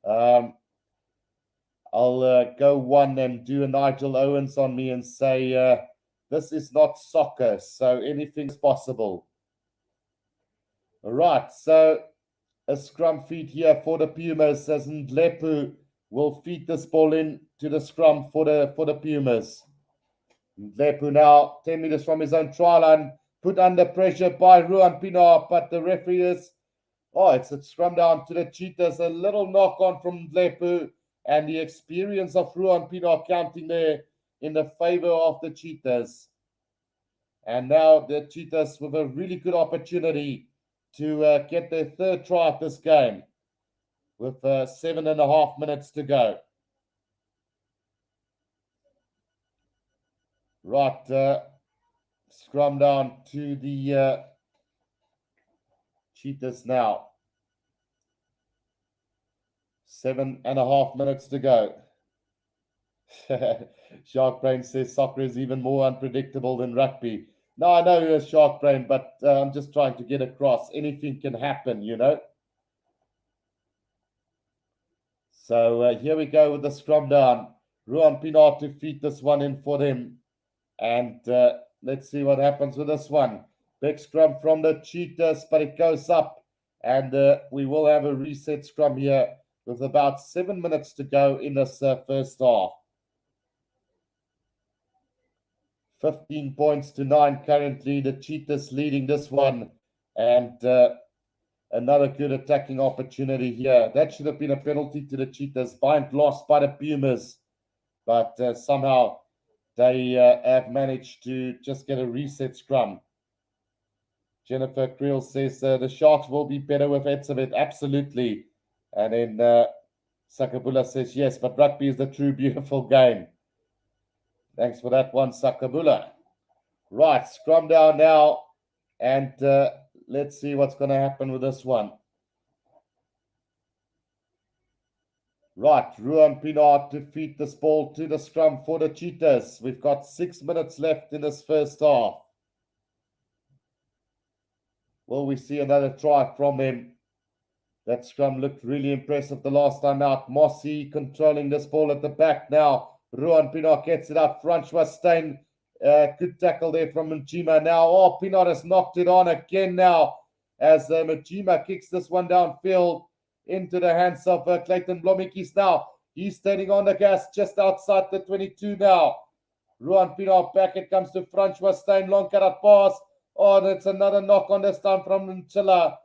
I'll go one and do a Nigel Owens on me and say this is not soccer, so anything is possible. All right, so a scrum feed here for the Pumas, as Ndlepu will feed this ball in to the scrum for the Pumas. Ndlepu now 10 meters from his own try line, put under pressure by Ruan Pienaar, but the referee is, it's a scrum down to the Cheetahs, a little knock on from Ndlepu, and the experience of Ruan Pienaar counting there in the favor of the Cheetahs. And now the Cheetahs with a really good opportunity to get their 3rd try at this game with 7.5 minutes to go. Right, scrum down to the Cheetahs now. 7.5 minutes to go. Shark Brain says soccer is even more unpredictable than rugby. No, I know you're Shark Brain, but I'm just trying to get across. Anything can happen, you know. So here we go with the scrum down. Ruan Pienaar to feed this one in for them. And let's see what happens with this one. Big scrum from the Cheetahs, but it goes up. And we will have a reset scrum here with about 7 minutes to go in this first half. 15 points to 9 currently. The Cheetahs leading this one. And another good attacking opportunity here. That should have been a penalty to the Cheetahs. Bind lost by the Pumas. But somehow they have managed to just get a reset scrum. Jennifer Creel says the Sharks will be better with Etzebeth. Absolutely. And then Sakabula says yes, but rugby is the true beautiful game. Thanks for that one, Sakabula. Right, scrum down now, and let's see what's going to happen with this one. Right, Ruan Pinard to feed this ball to the scrum for the Cheetahs. We've got 6 minutes left in this first half. Will we see another try from him? That scrum looked really impressive the last time out. Mossy controlling this ball at the back now. Ruan Pinard gets it up front. Schwastein, good tackle there from Mjima now. Oh, Pinard has knocked it on again now as Mjima kicks this one downfield into the hands of Clayton Blomikis now. He's standing on the gas just outside the 22 now. Ruan Pinard back. It comes to Franz Schwastein. Long cut pass. Oh, that's another knock on this time from Nchila.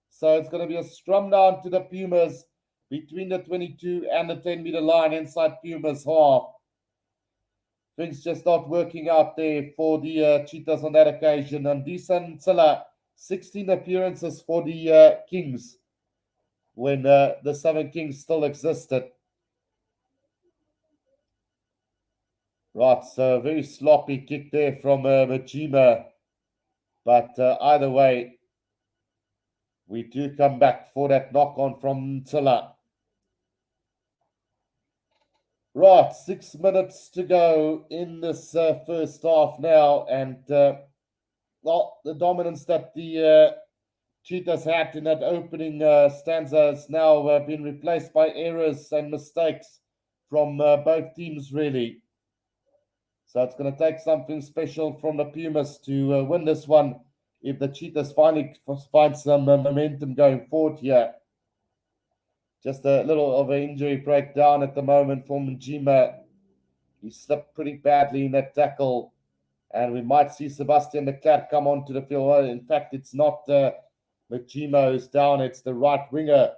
So it's going to be a scrum down to the Pumas between the 22 and the 10-meter line inside Pumas half. Things just not working out there for the Cheetahs on that occasion. And Disan Nchila, 16 appearances for the Kings when the Southern Kings still existed. Right, so a very sloppy kick there from Mjima. But either way, we do come back for that knock-on from Ntila. Right, 6 minutes to go in this first half now. And, well, the dominance that the Cheetahs had in that opening stanza has now been replaced by errors and mistakes from both teams, really. So it's going to take something special from the Pumas to win this one if the Cheetahs finally find some momentum going forward here. Just a little of an injury breakdown at the moment for Mjima. He slipped pretty badly in that tackle. And we might see Sebastian de Klerk come onto the field. Well, in fact, it's not Mjima who's down. It's the right winger,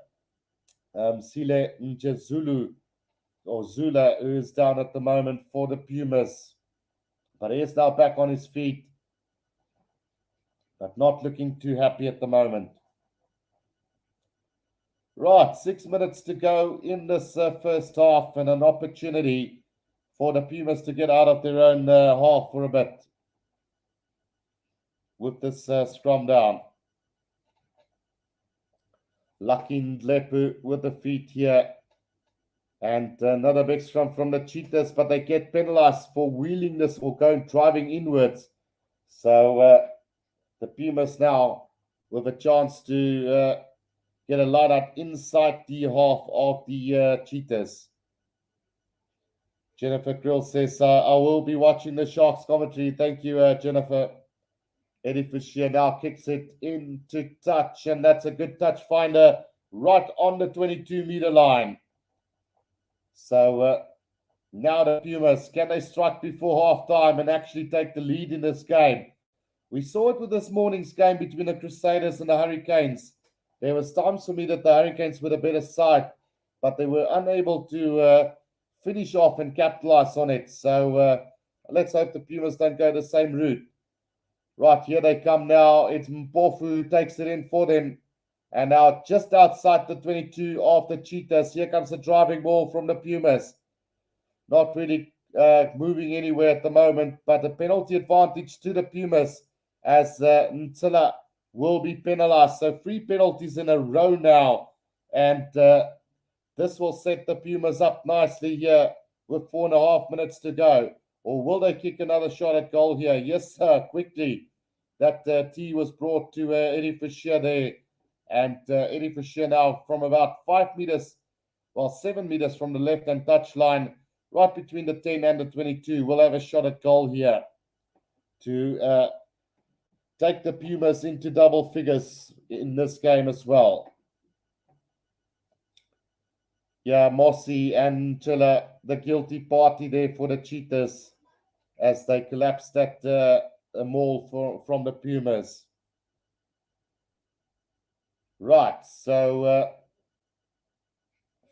Sile Njezulu, or Zula, who is down at the moment for the Pumas. But he is now back on his feet, but not looking too happy at the moment. Right, 6 minutes to go in this first half, and an opportunity for the Pumas to get out of their own half for a bit with this scrum down. Lucky Ndlepu with the feet here. And another big scrum from the Cheetahs, but they get penalized for wheeling this or going driving inwards. So the Pumas now with a chance to get a line out inside the half of the Cheetahs. Jennifer Grill says, I will be watching the Sharks commentary. Thank you, Jennifer. Eddie Fisher now kicks it into touch, and that's a good touch finder right on the 22-meter line. So now the Pumas, can they strike before half-time and actually take the lead in this game? We saw it with this morning's game between the Crusaders and the Hurricanes. There was times for me that the Hurricanes were the better side, but they were unable to finish off and capitalize on it. So let's hope the Pumas don't go the same route. Right, here they come now. It's Mpofu who takes it in for them. And now just outside the 22 of the Cheetahs, here comes the driving ball from the Pumas. Not really moving anywhere at the moment, but a penalty advantage to the Pumas as Ntila will be penalized. So 3 penalties in a row now. And this will set the Pumas up nicely here with 4.5 minutes to go. Or will they kick another shot at goal here? Yes, sir, quickly. That tee was brought to Eddie Fisher there. And Eddie Fisher now from about 5 meters, well, 7 meters from the left-hand touch line, right between the 10 and the 22. We'll have a shot at goal here to take the Pumas into double figures in this game as well. Yeah, Mossy and Chilla, the guilty party there for the Cheetahs as they collapsed that maul from the Pumas. Right, so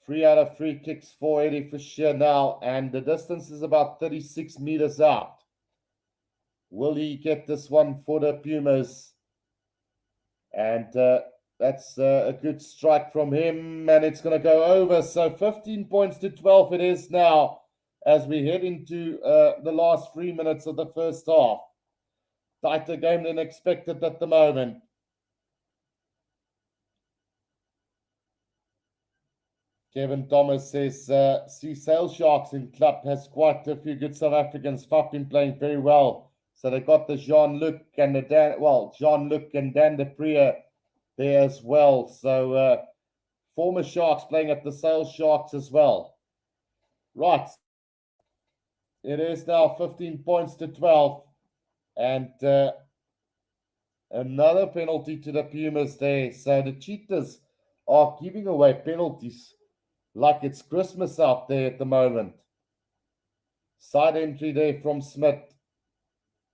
3 out of 3 kicks for Eddie Fisher now, and the distance is about 36 meters out. Will he get this one for the Pumas? And That's a good strike from him, and it's going to go over. So 15 points to 12 it is now as we head into the last 3 minutes of the first half. Tighter game than expected at the moment. Kevin Thomas says, see Sale Sharks in club has quite a few good South Africans. Faf been playing very well. So they got the Jean-Luc and Jean-Luc and Dan de Prier there as well. So former Sharks playing at the Sale Sharks as well. Right. It is now 15 points to 12. And another penalty to the Pumas there. So the Cheetahs are giving away penalties like it's Christmas out there at the moment. Side entry there from Smith.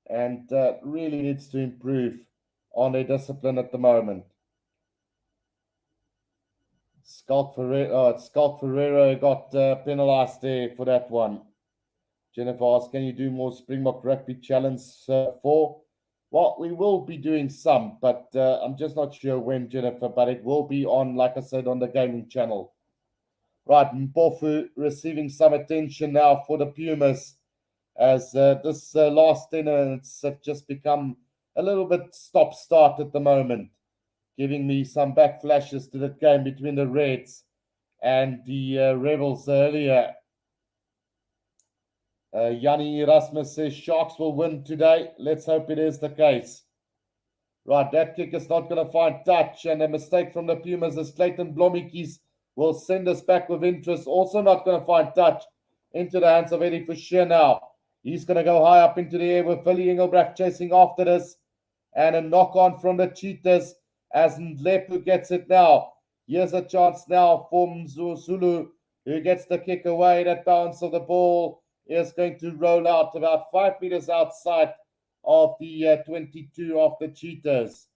And really needs to improve on their discipline at the moment. Schalk Ferreira got penalized there for that one. Jennifer asks, can you do more Springbok Rugby Challenge 4? Well, we will be doing some, but I'm just not sure when, Jennifer, but it will be on, like I said, on the gaming channel. Right, Mpofu receiving some attention now for the Pumas as this last 10 minutes have just become a little bit stop-start at the moment, giving me some backflashes to the game between the Reds and the Rebels earlier. Yanni Erasmus says Sharks will win today. Let's hope it is the case. Right, that kick is not going to find touch, and a mistake from the Pumas as Clayton Blommetjies will send us back with interest. Also not going to find touch into the hands of Eddie Fischer now. He's going to go high up into the air with Philly Engelbrecht chasing after this. And a knock on from the Cheetahs as Ndlepu gets it now. Here's a chance now for Mzulu, who gets the kick away. That bounce of the ball is going to roll out about 5 meters outside of the 22 of the Cheetahs.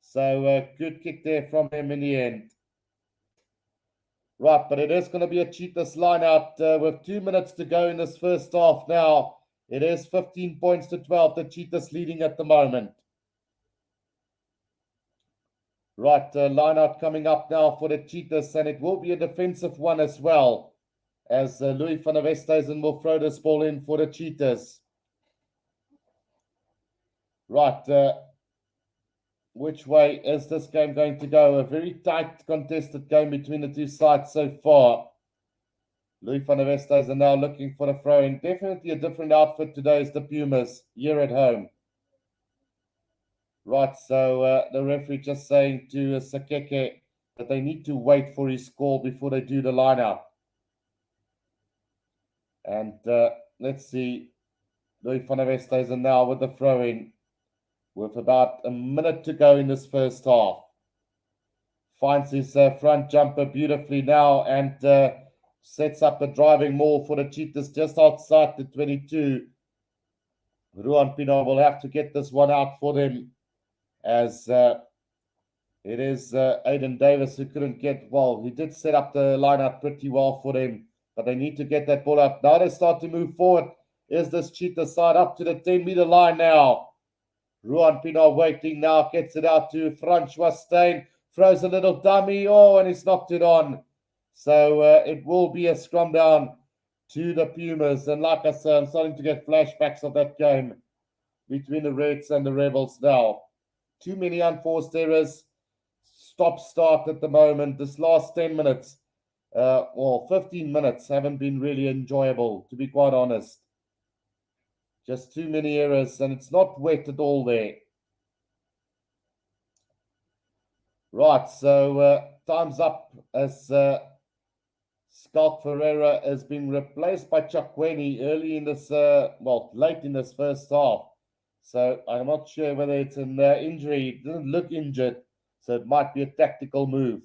So good kick there from him in the end. Right, but it is going to be a Cheetahs line out with 2 minutes to go in this first half now. It is 15 points to 12. The Cheetahs leading at the moment. Right, line out coming up now for the Cheetahs, and it will be a defensive one as well, as Louis van der Westhuizen will throw this ball in for the Cheetahs. Right, which way is this game going to go? A very tight contested game between the two sides so far. Louis van der Westhuizen now looking for a throw-in. Definitely a different outfit today is the Pumas here at home. Right, so the referee just saying to Sakeke that they need to wait for his call before they do the lineup. And let's see, Louis van der Westhuizen now with the throw-in with about a minute to go in this first half. Finds his front jumper beautifully now and sets up a driving maul for the Cheetahs just outside the 22. Ruan Pino will have to get this one out for them, as it is Aiden Davis who couldn't get, well, he did set up the lineup pretty well for them, but they need to get that ball up. Now they start to move forward. Is this Cheetah side up to the 10-meter line now? Ruan Pino waiting now, gets it out to Francois Steyn, throws a little dummy, and he's knocked it on. So it will be a scrum down to the Pumas. And like I said, I'm starting to get flashbacks of that game between the Reds and the Rebels now. Too many unforced errors. Stop-start at the moment. This last 10 minutes, 15 minutes haven't been really enjoyable, to be quite honest. Just too many errors, and it's not wet at all there. Right, so time's up as Schalk Ferreira has been replaced by Chakweni early in this, late in this first half. So I'm not sure whether it's an injury. It doesn't look injured, so it might be a tactical move.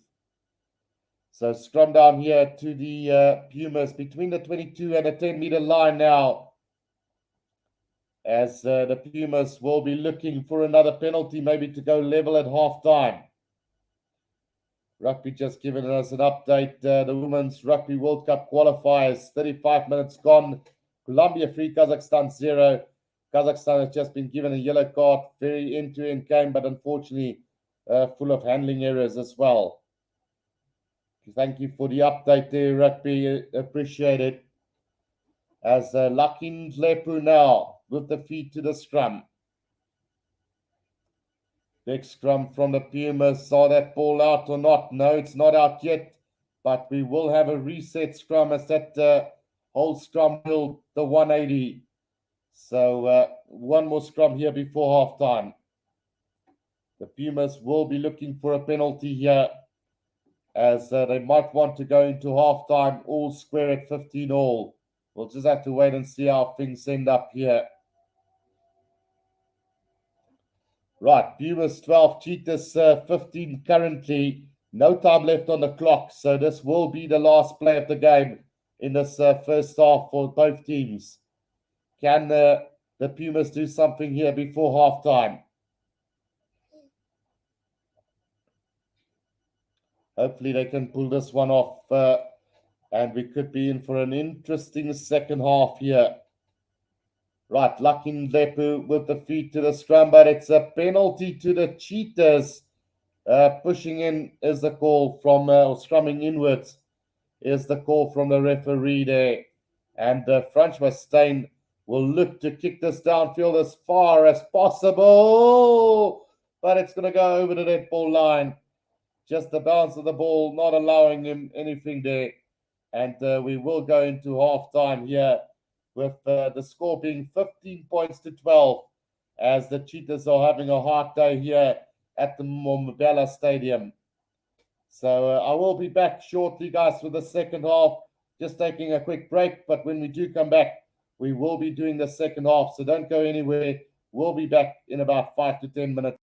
So scrum down here to the Pumas between the 22 and the 10-meter line now, as the Pumas will be looking for another penalty, maybe to go level at half-time. Rugby just giving us an update. The Women's Rugby World Cup qualifiers, 35 minutes gone. Colombia 3, Kazakhstan 0. Kazakhstan has just been given a yellow card. Very end-to-end game, but unfortunately, full of handling errors as well. Thank you for the update there, Rugby. Appreciate it. As Lakin Lepu now with the feet to the scrum. Big scrum from the Pumas. Saw that ball out or not? No, it's not out yet. But we will have a reset scrum as that whole scrum will the 180. So one more scrum here before half time. The Pumas will be looking for a penalty here, as they might want to go into half time all square at 15 all. We'll just have to wait and see how things end up here. Right, Pumas 12, Cheetahs 15 currently. No time left on the clock, so this will be the last play of the game in this first half for both teams. Can the Pumas do something here before half time? Hopefully they can pull this one off, and we could be in for an interesting second half here. Right, Lakin Lepu with the feet to the scrum, but it's a penalty to the Cheetahs. Pushing in is the call from, scrumming inwards is the call from the referee there. And Francois Steyn will look to kick this downfield as far as possible, but it's going to go over the net ball line. Just the bounce of the ball, not allowing him anything there. And we will go into half time here with the score being 15 points to 12, as the Cheetahs are having a hard day here at the Mbombela Stadium. So I will be back shortly, guys, for the second half. Just taking a quick break, but when we do come back, we will be doing the second half. So don't go anywhere. We'll be back in about 5 to 10 minutes.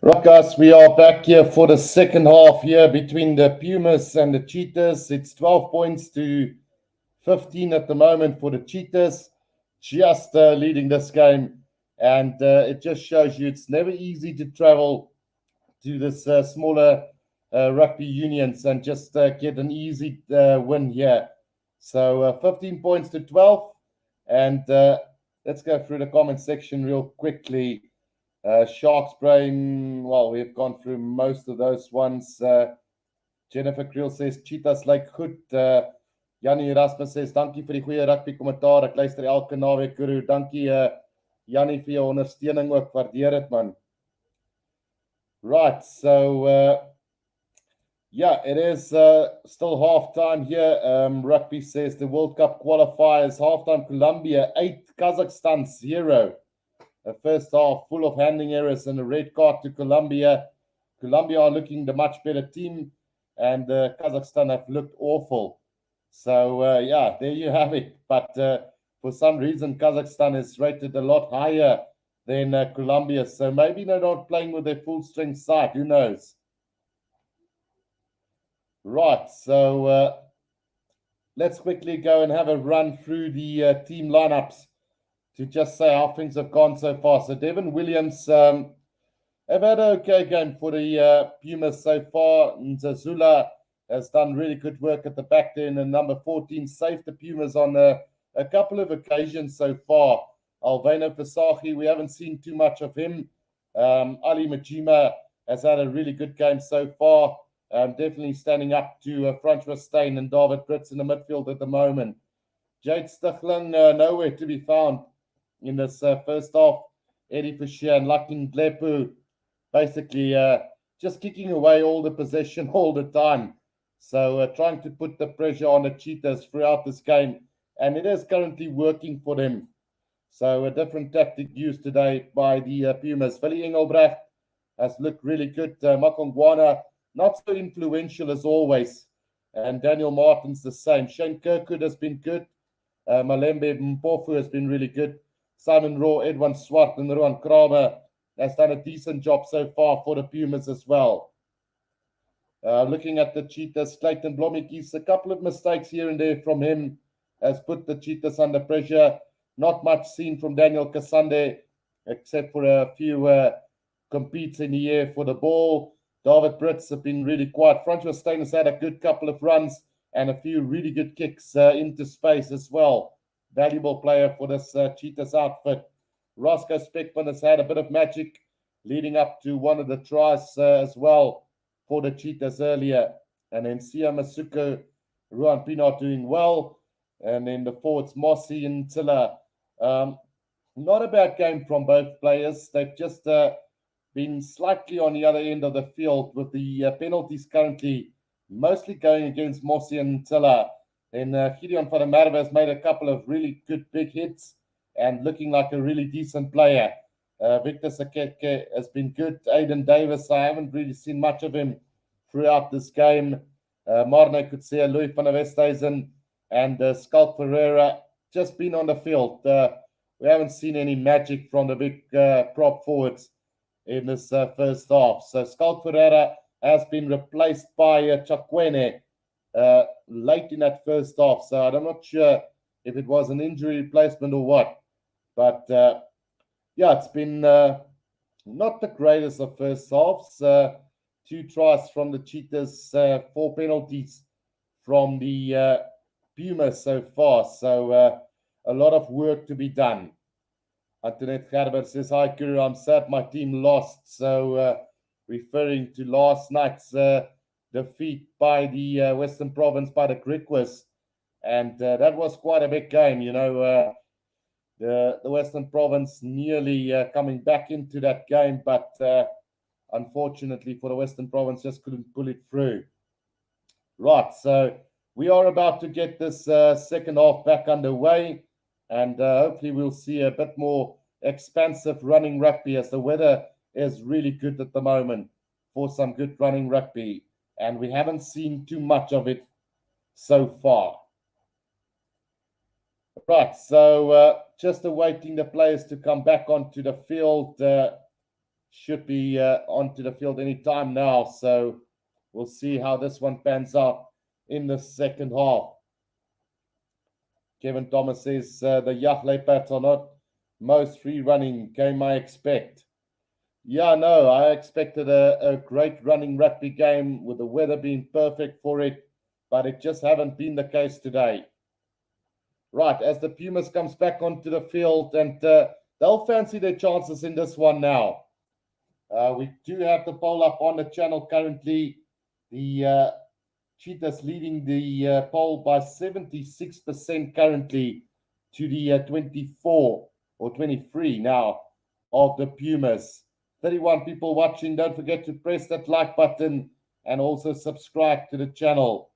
Right, guys, we are back here for the second half here between the Pumas and the Cheetahs. It's 12 points to 15 at the moment for the Cheetahs, just leading this game. And it just shows you it's never easy to travel to this smaller rugby unions and just get an easy win here. So 15 points to 12. And let's go through the comment section real quickly. Sharks Brain, well, we've gone through most of those ones. Jennifer Creel says, Cheetahs lyk goed. Jannie Erasmus says, dankie vir die goeie rugby kommentaar. Ek luister elke naweek, Guru. Dankie, Jannie, vir jou ondersteuning ook. Waardeer dit, man. Right, so, yeah, it is still half-time here. Rugby says the World Cup qualifiers, half-time Colombia, 8, Kazakhstan, 0. The first half full of handling errors and a red card to Colombia. Colombia are looking the much better team, and Kazakhstan have looked awful. So, yeah, there you have it. But for some reason, Kazakhstan is rated a lot higher than Colombia. So maybe they're not playing with their full strength side. Who knows? Right, so let's quickly go and have a run through the team lineups to just say how things have gone so far. So Devin Williams have had an okay game for the Pumas so far. Nzazula has done really good work at the back there, and number 14 saved the Pumas on a couple of occasions so far. Alvino Visagie, we haven't seen too much of him. Ali Majima has had a really good game so far. Definitely standing up to Francois Steyn and David Brits in the midfield at the moment. Jade Stichling, nowhere to be found in this first half. Eddie Fisher and Lakin Glepu basically just kicking away all the possession all the time. So trying to put the pressure on the Cheetahs throughout this game. And it is currently working for them. So a different tactic used today by the Pumas. Willie Engelbrecht has looked really good. Makongwana, not so influential as always. And Daniel Martin's the same. Shane Kirkwood has been good. Malembe Mpofu has been really good. Simon Raw, Edwin Swart, and Ruan Kramer has done a decent job so far for the Pumas as well. Looking at the Cheetahs, Clayton Blommetjies, a couple of mistakes here and there from him has put the Cheetahs under pressure. Not much seen from Daniel Kasande, except for a few competes in the air for the ball. David Brits have been really quiet. Francois Steyn has had a good couple of runs and a few really good kicks into space as well. Valuable player for this Cheetahs outfit. Roscoe Speckman has had a bit of magic leading up to one of the tries as well for the Cheetahs earlier. And then Sia Masuko, Ruan Pienaar doing well. And then the forwards, Mossy and Tilla. Not a bad game from both players. They've just been slightly on the other end of the field with the penalties currently mostly going against Mossy and Tilla. And Gideon van der Merwe has made a couple of really good big hits and looking like a really decent player. Victor Sakeke has been good. Aiden Davis, I haven't really seen much of him throughout this game. Marne Kutsia, Louis van der Westhuizen, and Skalk Ferreira just been on the field. We haven't seen any magic from the big prop forwards in this first half. So Skalk Ferreira has been replaced by Chakwene late in that first half. So I'm not sure if it was an injury replacement or what. But yeah, it's been not the greatest of first halves. 2 tries from the Cheetahs, 4 penalties from the Pumas so far. So a lot of work to be done. Antoinette Gerber says, hi, Guru, I'm sad my team lost. So referring to last night's defeat by the Western Province by the Griquas. And that was quite a big game, you know. The Western Province nearly coming back into that game, but unfortunately for the Western Province, just couldn't pull it through. Right, so we are about to get this second half back underway, and hopefully we'll see a bit more expansive running rugby as the weather is really good at the moment for some good running rugby, and we haven't seen too much of it so far. Right, so just awaiting the players to come back onto the field. should be onto the field any time now. So we'll see how this one pans out in the second half. Kevin Thomas says the Yachle Pats are not most free running game I expect. Yeah, no, I expected a great running rugby game with the weather being perfect for it, but it just haven't been the case today. Right, as the Pumas comes back onto the field, and they'll fancy their chances in this one now. We do have the poll up on the channel currently. The Cheetahs leading the poll by 76% currently to the 24 or 23 now of the Pumas. 31 people watching. Don't forget to press that like button and also subscribe to the channel.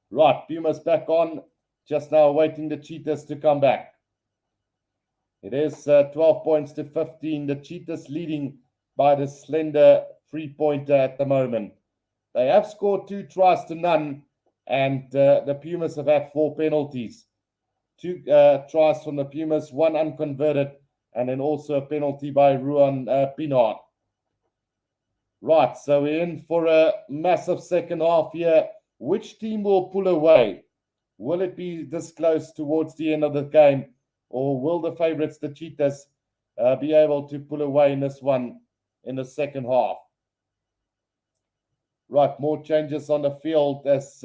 Right, Pumas back on. Just now waiting the Cheetahs to come back. It is 12 points to 15. The Cheetahs leading by the slender 3-pointer at the moment. They have scored 2 tries to none, and the Pumas have had 4 penalties. 2 tries from the Pumas, 1 unconverted, and then also a penalty by Ruan Pienaar. Right, so we're in for a massive second half here. Which team will pull away? Will it be this close towards the end of the game, or will the favourites, the Cheetahs, be able to pull away in this one in the second half? Right, more changes on the field as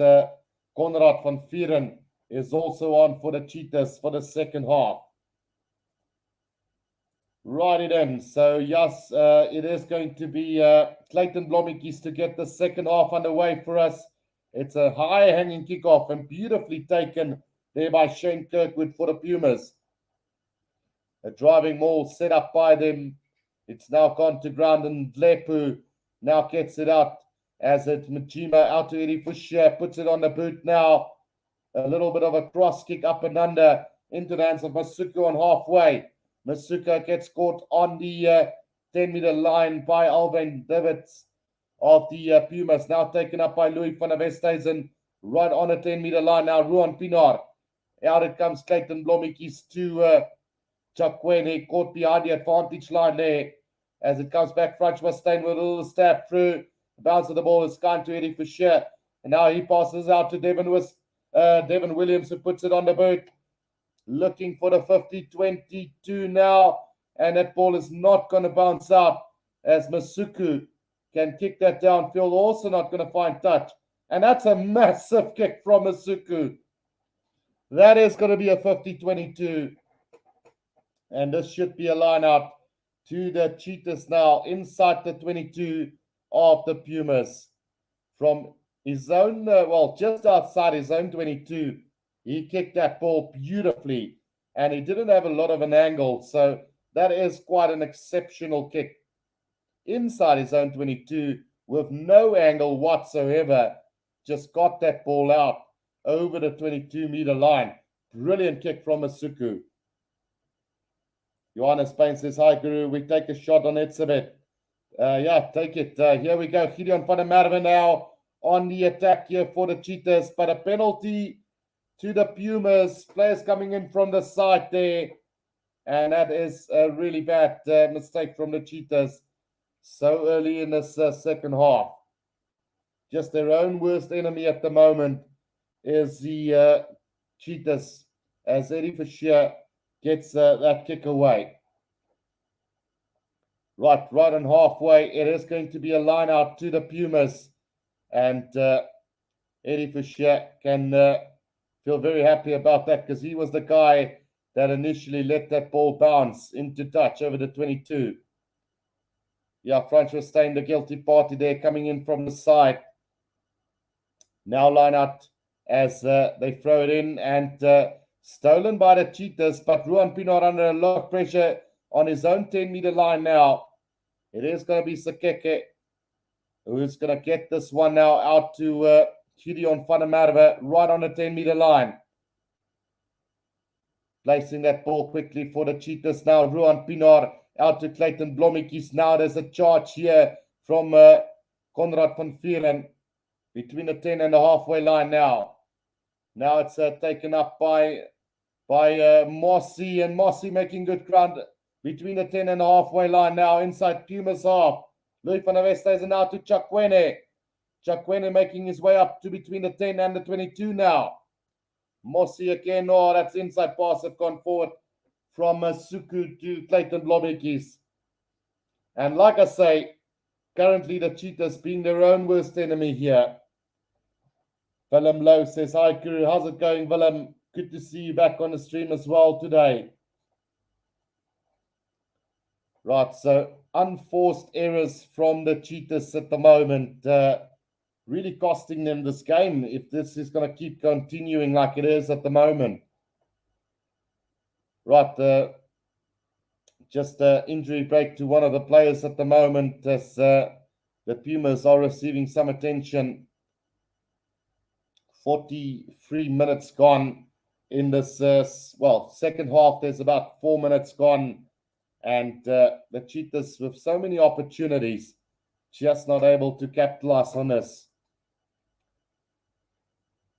Conrad van Vieren is also on for the Cheetahs for the second half. Right it in. So yes, it is going to be Clayton Blommetjies to get the second half underway for us. It's a high-hanging kickoff and beautifully taken there by Shane Kirkwood for the Pumas. A driving maul set up by them. It's now gone to ground, and Lepu now gets it out as it Majima out to Eddie Fisher, puts it on the boot now. A little bit of a cross kick up and under into the hands of Masuku on halfway. Masuka gets caught on the 10-meter line by Alvin Davids of the Pumas, now taken up by Louis van der Westhuizen right on the 10-meter line. Now Ruan Pienaar. Out it comes Clayton Blommetjies to Chakwene, caught behind the advantage line there. As it comes back, Francois Steyn with a little stab through. The bounce of the ball is kind to Eddie Fisher. And now he passes out to Devin Williams, who puts it on the boot. Looking for the 50-22 now. And that ball is not going to bounce out as Masuku can kick that downfield. Also not going to find touch. And that's a massive kick from Masuku. That is going to be a 50-22. And this should be a line out to the Cheetahs now inside the 22 of the Pumas. From his own, just outside his own 22, he kicked that ball beautifully. And he didn't have a lot of an angle. So that is quite an exceptional kick. Inside his own 22 with no angle whatsoever. Just got that ball out over the 22-meter line. Brilliant kick from Masuku. Johannes Payne says, hi, Guru. We take a shot on Etzebeth. Yeah, take it. Here we go. Gideon van der Merwe now on the attack here for the Cheetahs. But a penalty to the Pumas. Players coming in from the side there. And that is a really bad mistake from the Cheetahs so early in this second half. Just their own worst enemy at the moment is the Cheetahs, as Eddie Fisher gets that kick away. Right on halfway. It is going to be a line out to the Pumas. And Eddie Fisher can feel very happy about that, because he was the guy that initially let that ball bounce into touch over the 22. Yeah, Francois Steyn, the guilty party there, coming in from the side. Now line out as they throw it in, and stolen by the Cheetahs, but Ruan Pienaar under a lot of pressure on his own 10-meter line now. It is going to be Sekeke who's going to get this one now out to Gideon van der Merwe right on the 10-meter line. Placing that ball quickly for the Cheetahs now. Ruan Pienaar out to Clayton Blommetjies. Now there's a charge here from Conrad van Vieren between the 10 and the halfway line now. Now it's taken up by Mossy, and Mossy making good ground between the 10 and the halfway line now, inside Pumas half. Louis van der Westhuizen now to Chakwene. Chakwene making his way up to between the 10 and the 22 now. Mossy again, oh, that's inside pass have gone forward from Suku to Clayton Blommetjies. And like I say, currently the Cheetahs being their own worst enemy here. Willem Lowe says, hi Currie, how's it going, Willem? Good to see you back on the stream as well today. Right, so unforced errors from the Cheetahs at the moment, really costing them this game if this is going to keep continuing like it is at the moment. Right, just an injury break to one of the players at the moment as the Pumas are receiving some attention. 43 minutes gone in this, second half. There's about 4 minutes gone. And the Cheetahs with so many opportunities, just not able to capitalize on this.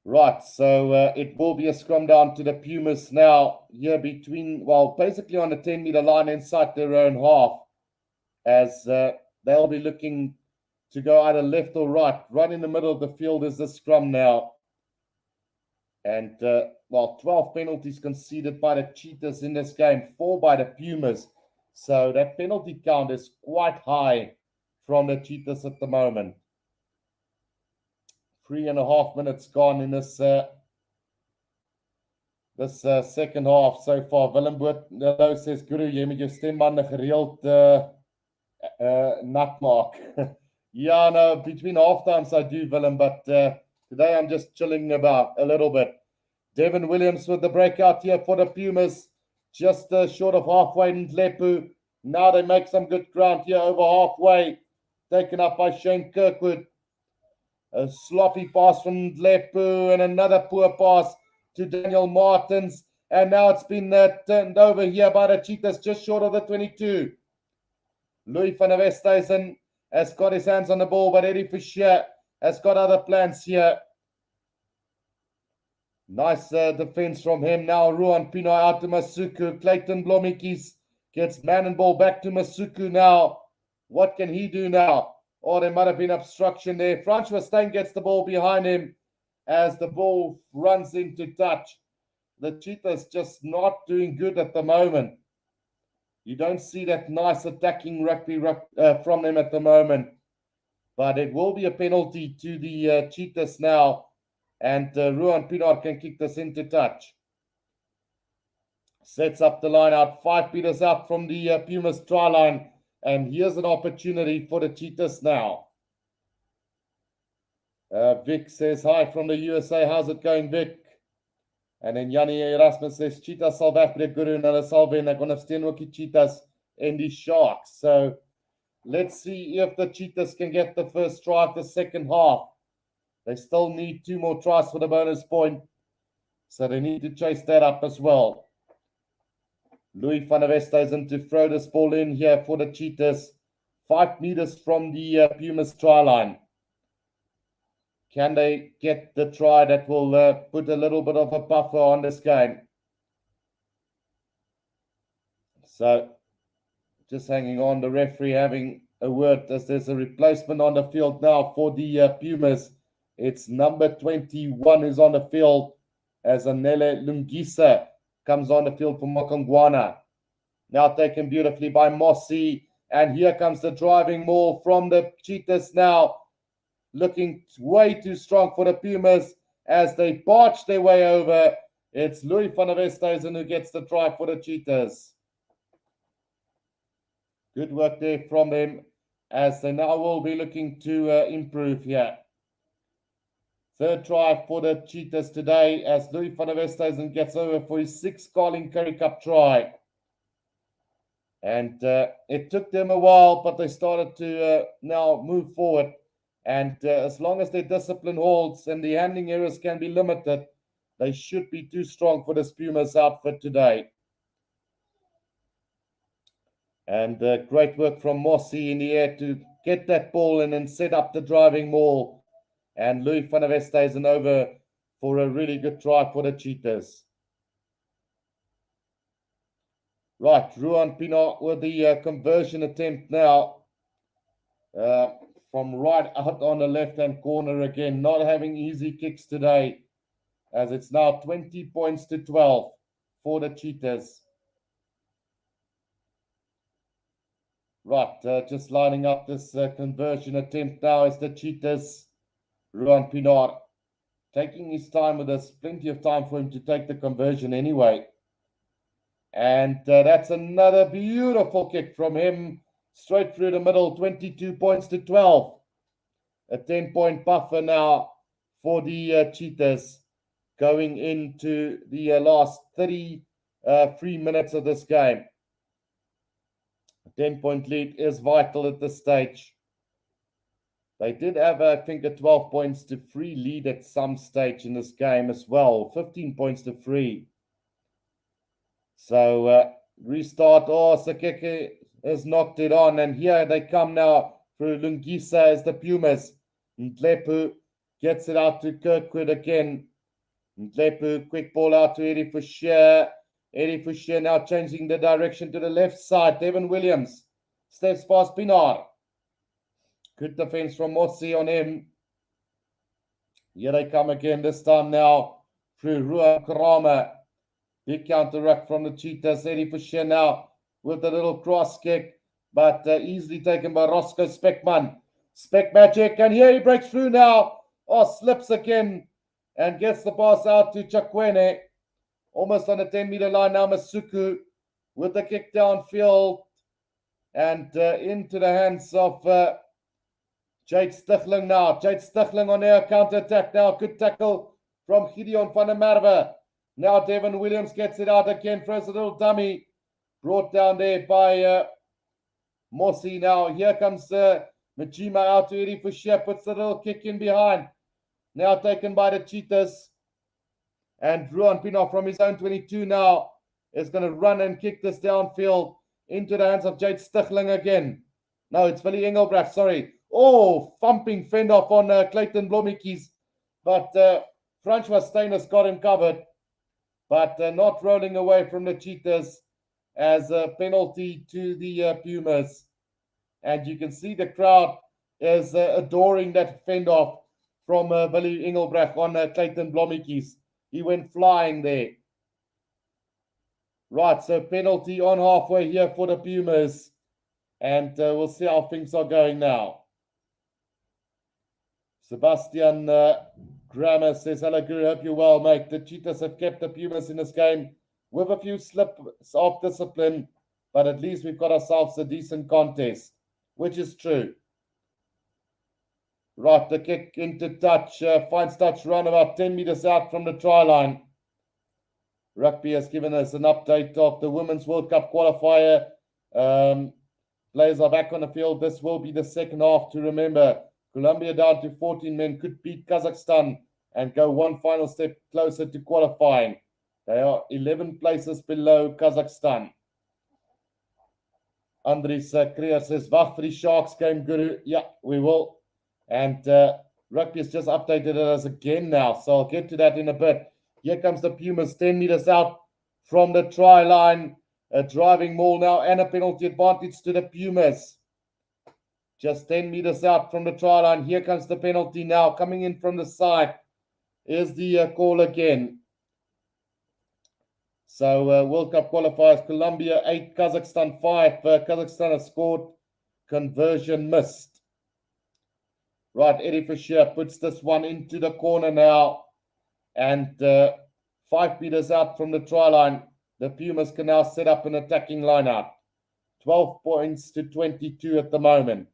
Right, so it will be a scrum down to the Pumas now here between, basically on the 10-meter line inside their own half, as they'll be looking to go either left or right. Right in the middle of the field is the scrum now. And, 12 penalties conceded by the Cheetahs in this game, 4 by the Pumas. So that penalty count is quite high from the Cheetahs at the moment. 3.5 minutes gone in this second half so far. Willem Boot says, Guru, jy moet jou stembande gereeld nat maak. Yeah, no, between half times I do, Willem, but today I'm just chilling about a little bit. Devin Williams with the breakout here for the Pumas. Just short of halfway in Lepu. Now they make some good ground here over halfway. Taken up by Shane Kirkwood. A sloppy pass from Lepu and another poor pass to Daniel Martins. And now it's been turned over here by the Cheetahs just short of the 22. Louis van der Westhuizen has got his hands on the ball, but Eddie Fischer has got other plans here. Nice defense from him. Now Ruan Pino out to Masuku. Clayton Blommetjies gets man and ball back to Masuku now. What can he do now? Oh, there might have been obstruction there. Francois Steyn gets the ball behind him as the ball runs into touch. The Cheetahs just not doing good at the moment. You don't see that nice attacking rugby from them at the moment. But it will be a penalty to the Cheetahs now. And Ruan Pienaar can kick this into touch. Sets up the line out. 5 meters out from the Pumas try line. And here's an opportunity for the Cheetahs now. Vic says, hi from the USA. How's it going, Vic? And then Jannie Erasmus says, Cheetahs sal wegbreek, Guru, en hulle sal wen. Ek ondersteun ook die Cheetahs and the Sharks. So let's see if the Cheetahs can get the first try of the second half. They still need 2 more tries for the bonus point. So they need to chase that up as well. Louis van der Westhuizen to throw this ball in here for the Cheetahs. 5 meters from the Pumas try line. Can they get the try that will put a little bit of a buffer on this game? So just hanging on, the referee having a word as there's a replacement on the field now for the Pumas. It's number 21 who's on the field as Anele Lungisa comes on the field for Mokongwana. Now taken beautifully by Mossy. And here comes the driving maul from the Cheetahs now. Looking way too strong for the Pumas as they barge their way over. It's Louis van der Westhuizen who gets the try for the Cheetahs. Good work there from them as they now will be looking to improve here. Third try for the Cheetahs today as Louis van der Westhuizen gets over for his 6th Carling Currie Cup try. And it took them a while, but they started to now move forward. And as long as their discipline holds and the handling errors can be limited, they should be too strong for the Pumas outfit today. And great work from Mossy in the air to get that ball and then set up the driving maul. And Louis van der Westhuizen over for a really good try for the Cheetahs. Right, Ruan Pienaar with the conversion attempt now. From right out on the left-hand corner again. Not having easy kicks today, as it's now 20 points to 12 for the Cheetahs. Right, just lining up this conversion attempt now is the Cheetahs. Ruan Pienaar taking his time with this. Plenty of time for him to take the conversion anyway. And that's another beautiful kick from him. Straight through the middle, 22 points to 12. A 10-point buffer now for the Cheetahs going into the last 33 minutes of this game. A 10-point lead is vital at this stage. They did have, I think, a 12 points to 3 lead at some stage in this game as well. 15 points to 3. So restart. Oh, Sakeke has knocked it on. And here they come now through Lungisa as the Pumas. Ndlepu gets it out to Kirkwood again. Ndlepu, quick ball out to Eddie Fisher. Eddie Fisher now changing the direction to the left side. Devin Williams steps past Pienaar. Good defense from Mossi on him. Here they come again, this time now through Ruan Kramer. Big counter ruck from the Cheetahs. Eddie Fisher now with a little cross kick, but easily taken by Roscoe Speckman. Speck magic, and here he breaks through now. Oh, slips again and gets the pass out to Chakwene. Almost on the 10-meter line now, Masuku with the kick downfield and into the hands of Jade Stichling now. Jade Stichling on air counter-attack now. Good tackle from Gideon van der Merwe. Now Devin Williams gets it out again. Throws a little dummy. Brought down there by Mossi now. Here comes Majima out to Eddie Fisher. Puts a little kick in behind. Now taken by the Cheetahs. And Ruan Pienaar from his own 22 now is going to run and kick this downfield into the hands of Jade Stichling again. No, it's Willie Engelbrecht, sorry. Oh, thumping fend off on Clayton Blommetjies. But Francois Steiners got him covered. But not rolling away from the Cheetahs as a penalty to the Pumas. And you can see the crowd is adoring that fend off from Willie Engelbrecht on Clayton Blommetjies. He went flying there. Right, so penalty on halfway here for the Pumas. And we'll see how things are going now. Sebastian Grammer says, hello, Guru, hope you're well, mate. The Cheetahs have kept the Pumas in this game with a few slips of discipline, but at least we've got ourselves a decent contest, which is true. Right, the kick into touch, finds touch run about 10 meters out from the try line. Rugby has given us an update of the Women's World Cup qualifier. Players are back on the field. This will be the second half to remember. Colombia down to 14 men could beat Kazakhstan and go one final step closer to qualifying. They are 11 places below Kazakhstan. Andries Creer says, wacht for the Sharks game, Guru. Yeah, we will. And Rugby has just updated us again now, so I'll get to that in a bit. Here comes the Pumas, 10 meters out from the try line. A driving maul now and a penalty advantage to the Pumas. Just 10 meters out from the try line. Here comes the penalty now. Coming in from the side is the call again. So World Cup qualifiers, Colombia 8, Kazakhstan 5. Kazakhstan has scored. Conversion missed. Right, Eddie Fisher puts this one into the corner now. And 5 meters out from the try line, the Pumas can now set up an attacking lineup. 12 points to 22 at the moment.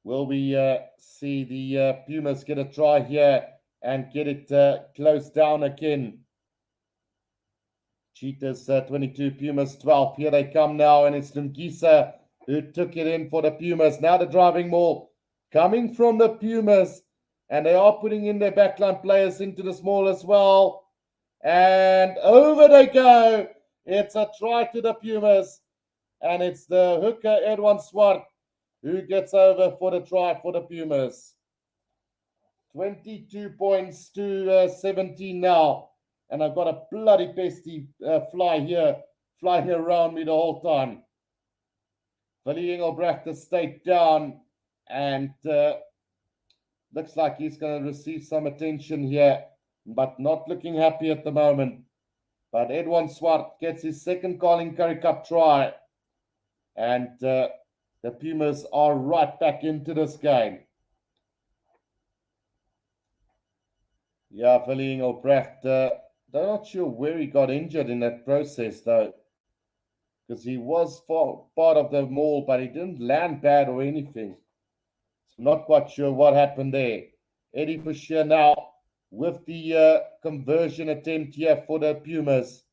Will we see the Pumas get a try here and get it closed down again? Cheetahs 22, Pumas 12. Here they come now, and it's Lungisa who took it in for the Pumas. Now the driving maul coming from the Pumas, and they are putting in their backline players into the small as well. And over they go. It's a try to the Pumas, and it's the hooker Edwin Swart who gets over for the try for the Pumas. 22 points to 17 now. and I've got a bloody pesty fly here flying around me the whole time. Willie Engelbrecht stayed down, and looks like he's going to receive some attention here, but not looking happy at the moment. But Edwin Swart gets his second Carling Currie Cup try, and the Pumas are right back into this game. Yeah, Willie Engelbrecht, they're not sure where he got injured in that process, though, because he was part of the maul, but he didn't land bad or anything. So not quite sure what happened there. Eddie Fisher now with the conversion attempt here for the Pumas.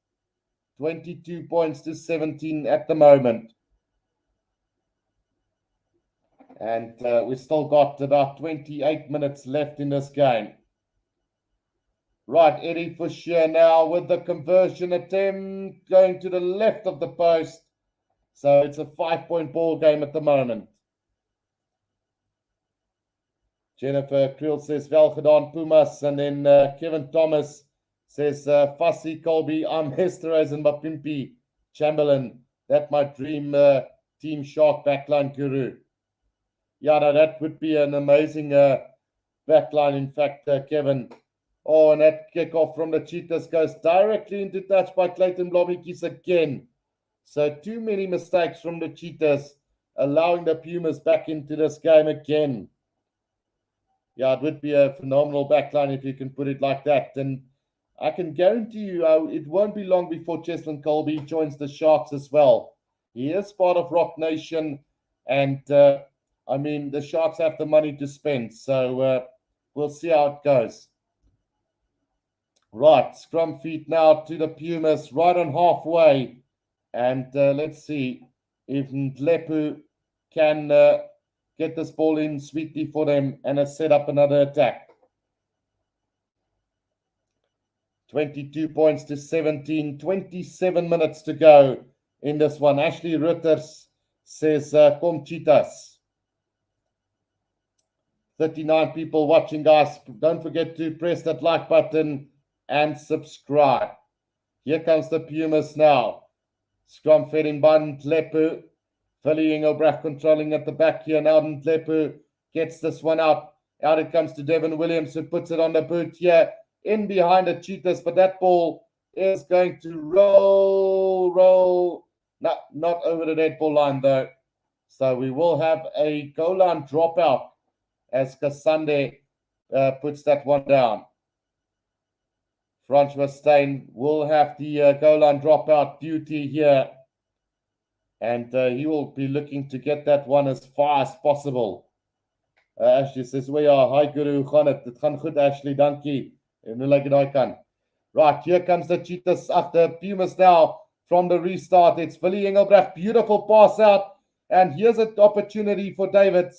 22 points to 17 at the moment. And we've still got about 28 minutes left in this game. Right, Eddie Fisher now with the conversion attempt going to the left of the post. So it's a 5-point ball game at the moment. Jennifer Kriel says, well gedaan, Pumas. And then Kevin Thomas says, Fassi, Colby, I'm Hesteraz and Mapimpi Chamberlain. That my dream Team Shark backline guru. Yeah, no, that would be an amazing backline, in fact, Kevin. Oh, and that kickoff from the Cheetahs goes directly into touch by Clayton Blommetjies again. So too many mistakes from the Cheetahs, allowing the Pumas back into this game again. Yeah, it would be a phenomenal backline if you can put it like that. And I can guarantee you it won't be long before Cheslin Colby joins the Sharks as well. He is part of Rock Nation, and I mean, the Sharks have the money to spend, so we'll see how it goes. Right, scrum feet now to the Pumas, right on halfway. And let's see if Ndlepu can get this ball in sweetly for them and set up another attack. 22 points to 17, 27 minutes to go in this one. Ashley Rutters says, Kom Cheetahs. 39 people watching, guys. Don't forget to press that like button and subscribe. Here comes the Pumas now. Scrum fed in by Ndlepu. Willie Engelbrecht controlling at the back here. Now Ndlepu gets this one out. Out it comes to Devin Williams, who puts it on the boot here. In behind the Cheetahs, but that ball is going to roll. No, not over the dead ball line, though. So we will have a goal line dropout as Kasande puts that one down. Francois Steyn will have the goal line dropout duty here. And he will be looking to get that one as far as possible. Ashley says, we are. Hi, Guru. Hoe gaan het? Dit gaan goed, Ashley. Dankie. En hoe lyk dit daai kan? Right, here comes the Cheetahs after Pumas now from the restart. It's Willie Engelbrecht. Beautiful pass out. And here's an opportunity for David.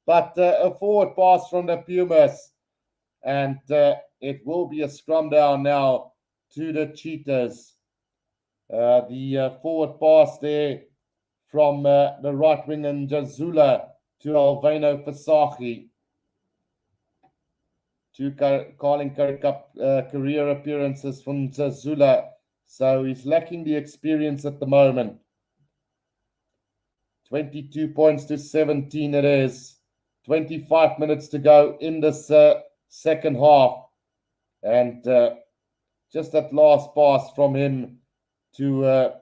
But a forward pass from the Pumas. And it will be a scrum down now to the Cheetahs. The forward pass there from the right wing in Jazula to Alvino Fasaki. 2 Carling Currie Cup career appearances from Jazula. So he's lacking the experience at the moment. 22 points to 17 it is. 25 minutes to go in this second half. And just that last pass from him to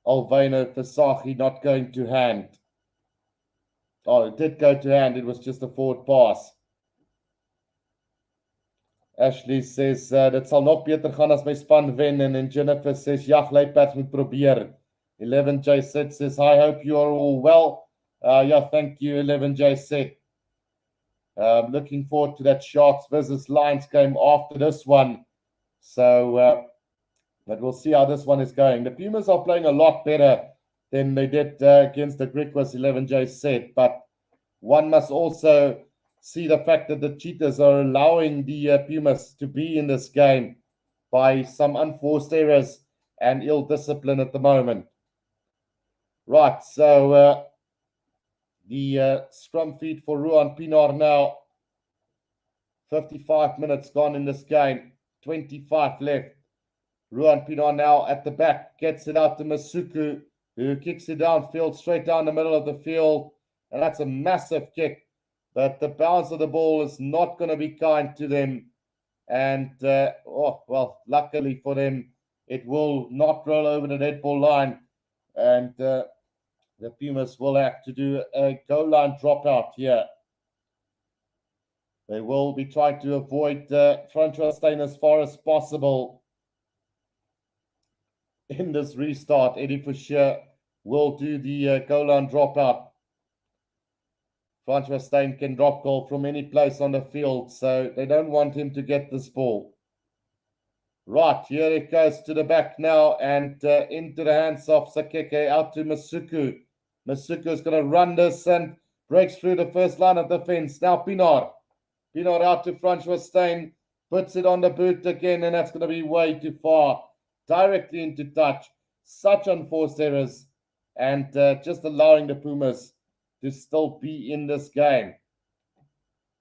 Alvino Fasaki not going to hand. Oh, it did go to hand. It was just a forward pass. Ashley says, dit sal nog beter gaan as my span wen. And then Jennifer says, ja, Leiperts moet probeer. 11J Sid says, I hope you are all well. Yeah, thank you, 11J Sid. Looking forward to that Sharks versus Lions game after this one. So, but we'll see how this one is going. The Pumas are playing a lot better than they did against the Griquas, 11J said. But one must also see the fact that the Cheetahs are allowing the Pumas to be in this game by some unforced errors and ill discipline at the moment. Right, so the scrum feed for Ruan Pinar now. 55 minutes gone in this game. 25 left. Ruan Pienaar now at the back, gets it out to Masuku, who kicks it downfield, straight down the middle of the field. And that's a massive kick. But the bounce of the ball is not going to be kind to them. And, luckily for them, it will not roll over the net ball line. And the Pumas will have to do a goal line dropout here. They will be trying to avoid Francois as far as possible in this restart. Eddie Fisher will do the goal line dropout. Francois Steyn can drop goal from any place on the field, so they don't want him to get this ball. Right, here it goes to the back now and into the hands of Sakeke, out to Masuku. Masuku is going to run this and breaks through the first line of defense. Now Pienaar out to Francois Steyn, puts it on the boot again, and that's going to be way too far. Directly into touch. Such unforced errors, and just allowing the Pumas to still be in this game.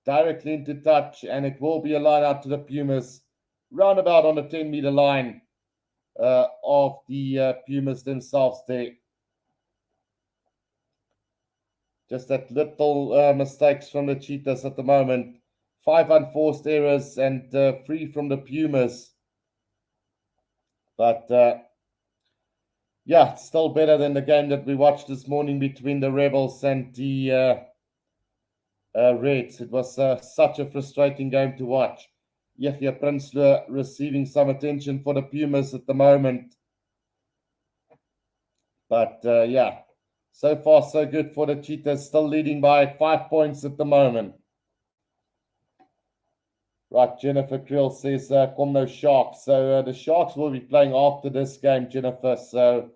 Directly into touch, and it will be a line out to the Pumas, roundabout on the 10-meter line of the Pumas themselves there. Just that little mistakes from the Cheetahs at the moment. 5 unforced errors and 3 from the Pumas. But it's still better than the game that we watched this morning between the Rebels and the Reds. It was such a frustrating game to watch. Yahya Prinsloo receiving some attention for the Pumas at the moment. But so far so good for the Cheetahs, still leading by 5 points at the moment. Right, Jennifer Krill says, come no Sharks. So the Sharks will be playing after this game, Jennifer. So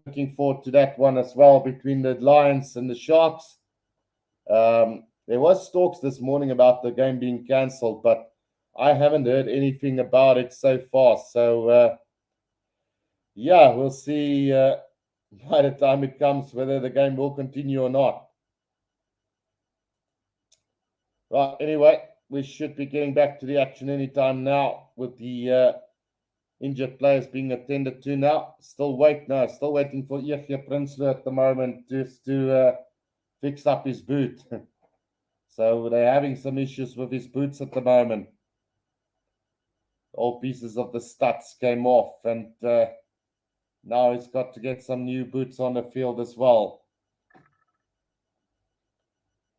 looking forward to that one as well between the Lions and the Sharks. There was talks this morning about the game being cancelled, but I haven't heard anything about it so far. So, we'll see by the time it comes whether the game will continue or not. Right, anyway, we should be getting back to the action anytime now with the injured players being attended to now. Still waiting for Yahya Prinsloo at the moment just to fix up his boot. So they're having some issues with his boots at the moment. All pieces of the studs came off, and now he's got to get some new boots on the field as well.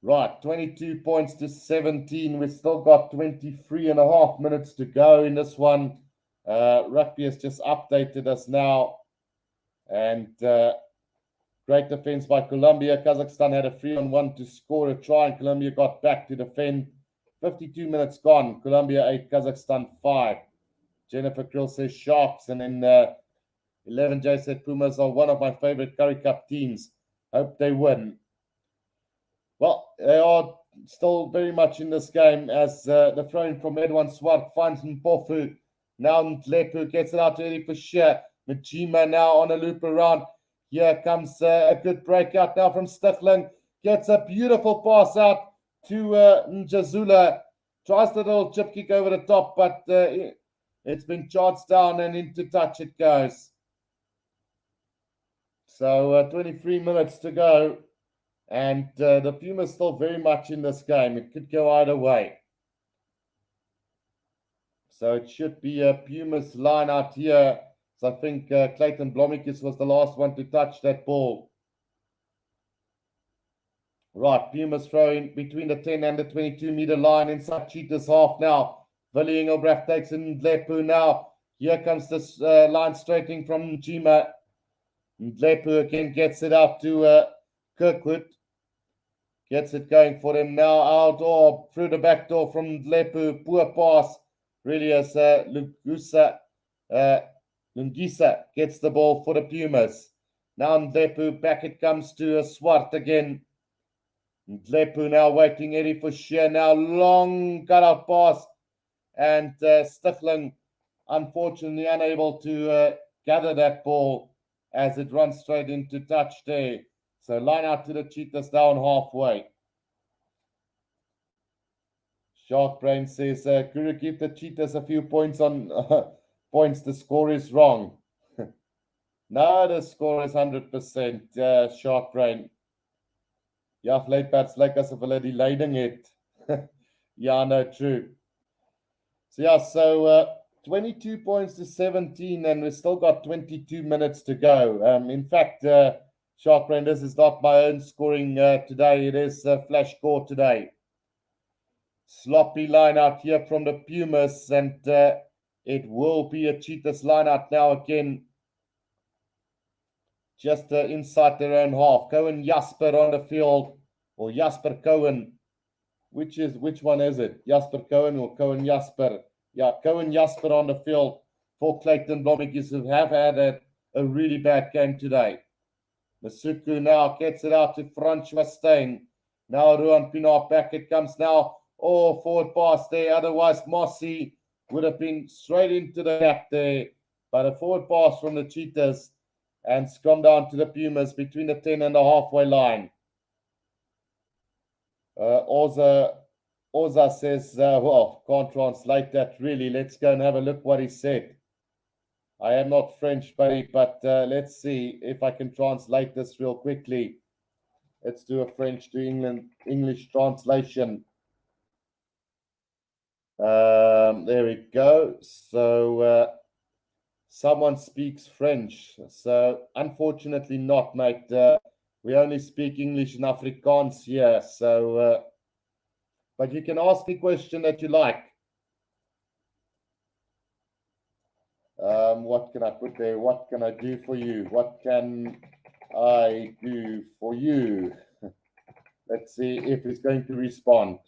Right, 22 points to 17. We've still got 23 and a half minutes to go in this one. Rugby has just updated us now. And great defense by Colombia. Kazakhstan had a 3-on-1 to score a try, and Colombia got back to defend. 52 minutes gone. Colombia 8, Kazakhstan 5. Jennifer Krill says Sharks. And then 11J said Pumas are one of my favorite Currie Cup teams. Hope they win. Well, they are still very much in this game as the throw-in from Edwin Swart finds Mpofu. Now Ndlepu gets it out to Eddie Fisher. Majima now on a loop around. Here comes a good breakout now from Stichling. Gets a beautiful pass out to Njazula. Tries the little chip kick over the top, but it's been charged down and into touch it goes. So 23 minutes to go. And the Pumas still very much in this game. It could go either way. So it should be a Pumas line out here. So I think Clayton Blomikis was the last one to touch that ball. Right, Pumas throwing between the 10 and the 22-meter line inside Cheetahs half now. Willie Engelbrecht takes in Ndlepu now. Here comes this line straightening from Njima. Ndlepu again gets it out to Kirkwood. Gets it going for them now. Out or through the back door from Ndlepu. Poor pass. Really as Lungisa gets the ball for the Pumas. Now Ndlepu, back it comes to Swart again. Ndlepu now waiting, Eddie for Fisher. Now long cut-out pass. And Stichling, unfortunately, unable to gather that ball as it runs straight into touch there. So line out to the Cheetahs down halfway. Shark Brain says, Currie, give the Cheetahs a few points on points. The score is wrong. No, the score is 100%. Shark Brain. Ja, fluitpads lyk asof hulle die leiding het. Yeah, no, true. So yeah, so 22 points to 17, and we've still got 22 minutes to go. In fact, Shark Brain, this is not my own scoring today. It is flash score today. Sloppy line out here from the Pumas, and it will be a Cheetahs line out now again. Just inside their own half. Cohen Jasper on the field, or Jasper Cohen. Which one is it? Jasper Cohen or Cohen Jasper? Yeah, Cohen Jasper on the field for Clayton Blommetjies, who have had a really bad game today. Masuku now gets it out to Francois Steyn. Now Ruan Pienaar back it comes now. Oh, forward pass there. Otherwise, Mossy would have been straight into the gap there. But a forward pass from the Cheetahs and scrum down to the Pumas between the 10 and the halfway line. Oza says, well, can't translate that really. Let's go and have a look what he said. I am not French, buddy, but let's see if I can translate this real quickly. Let's do a French to English translation. There we go. So someone speaks French. So unfortunately not, mate. We only speak English and Afrikaans here. So, but you can ask any question that you like. What can I put there? What can I do for you? What can I do for you? Let's see if he's going to respond.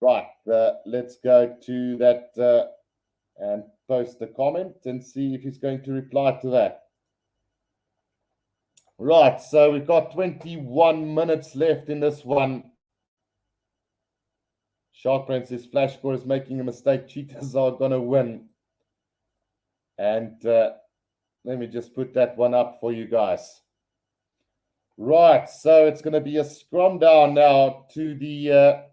Right, let's go to that and post a comment and see if he's going to reply to that. Right, so we've got 21 minutes left in this one. Shark Brain says Flash Score is making a mistake. Cheetahs are going to win. And let me just put that one up for you guys. Right, so it's going to be a scrum down now to the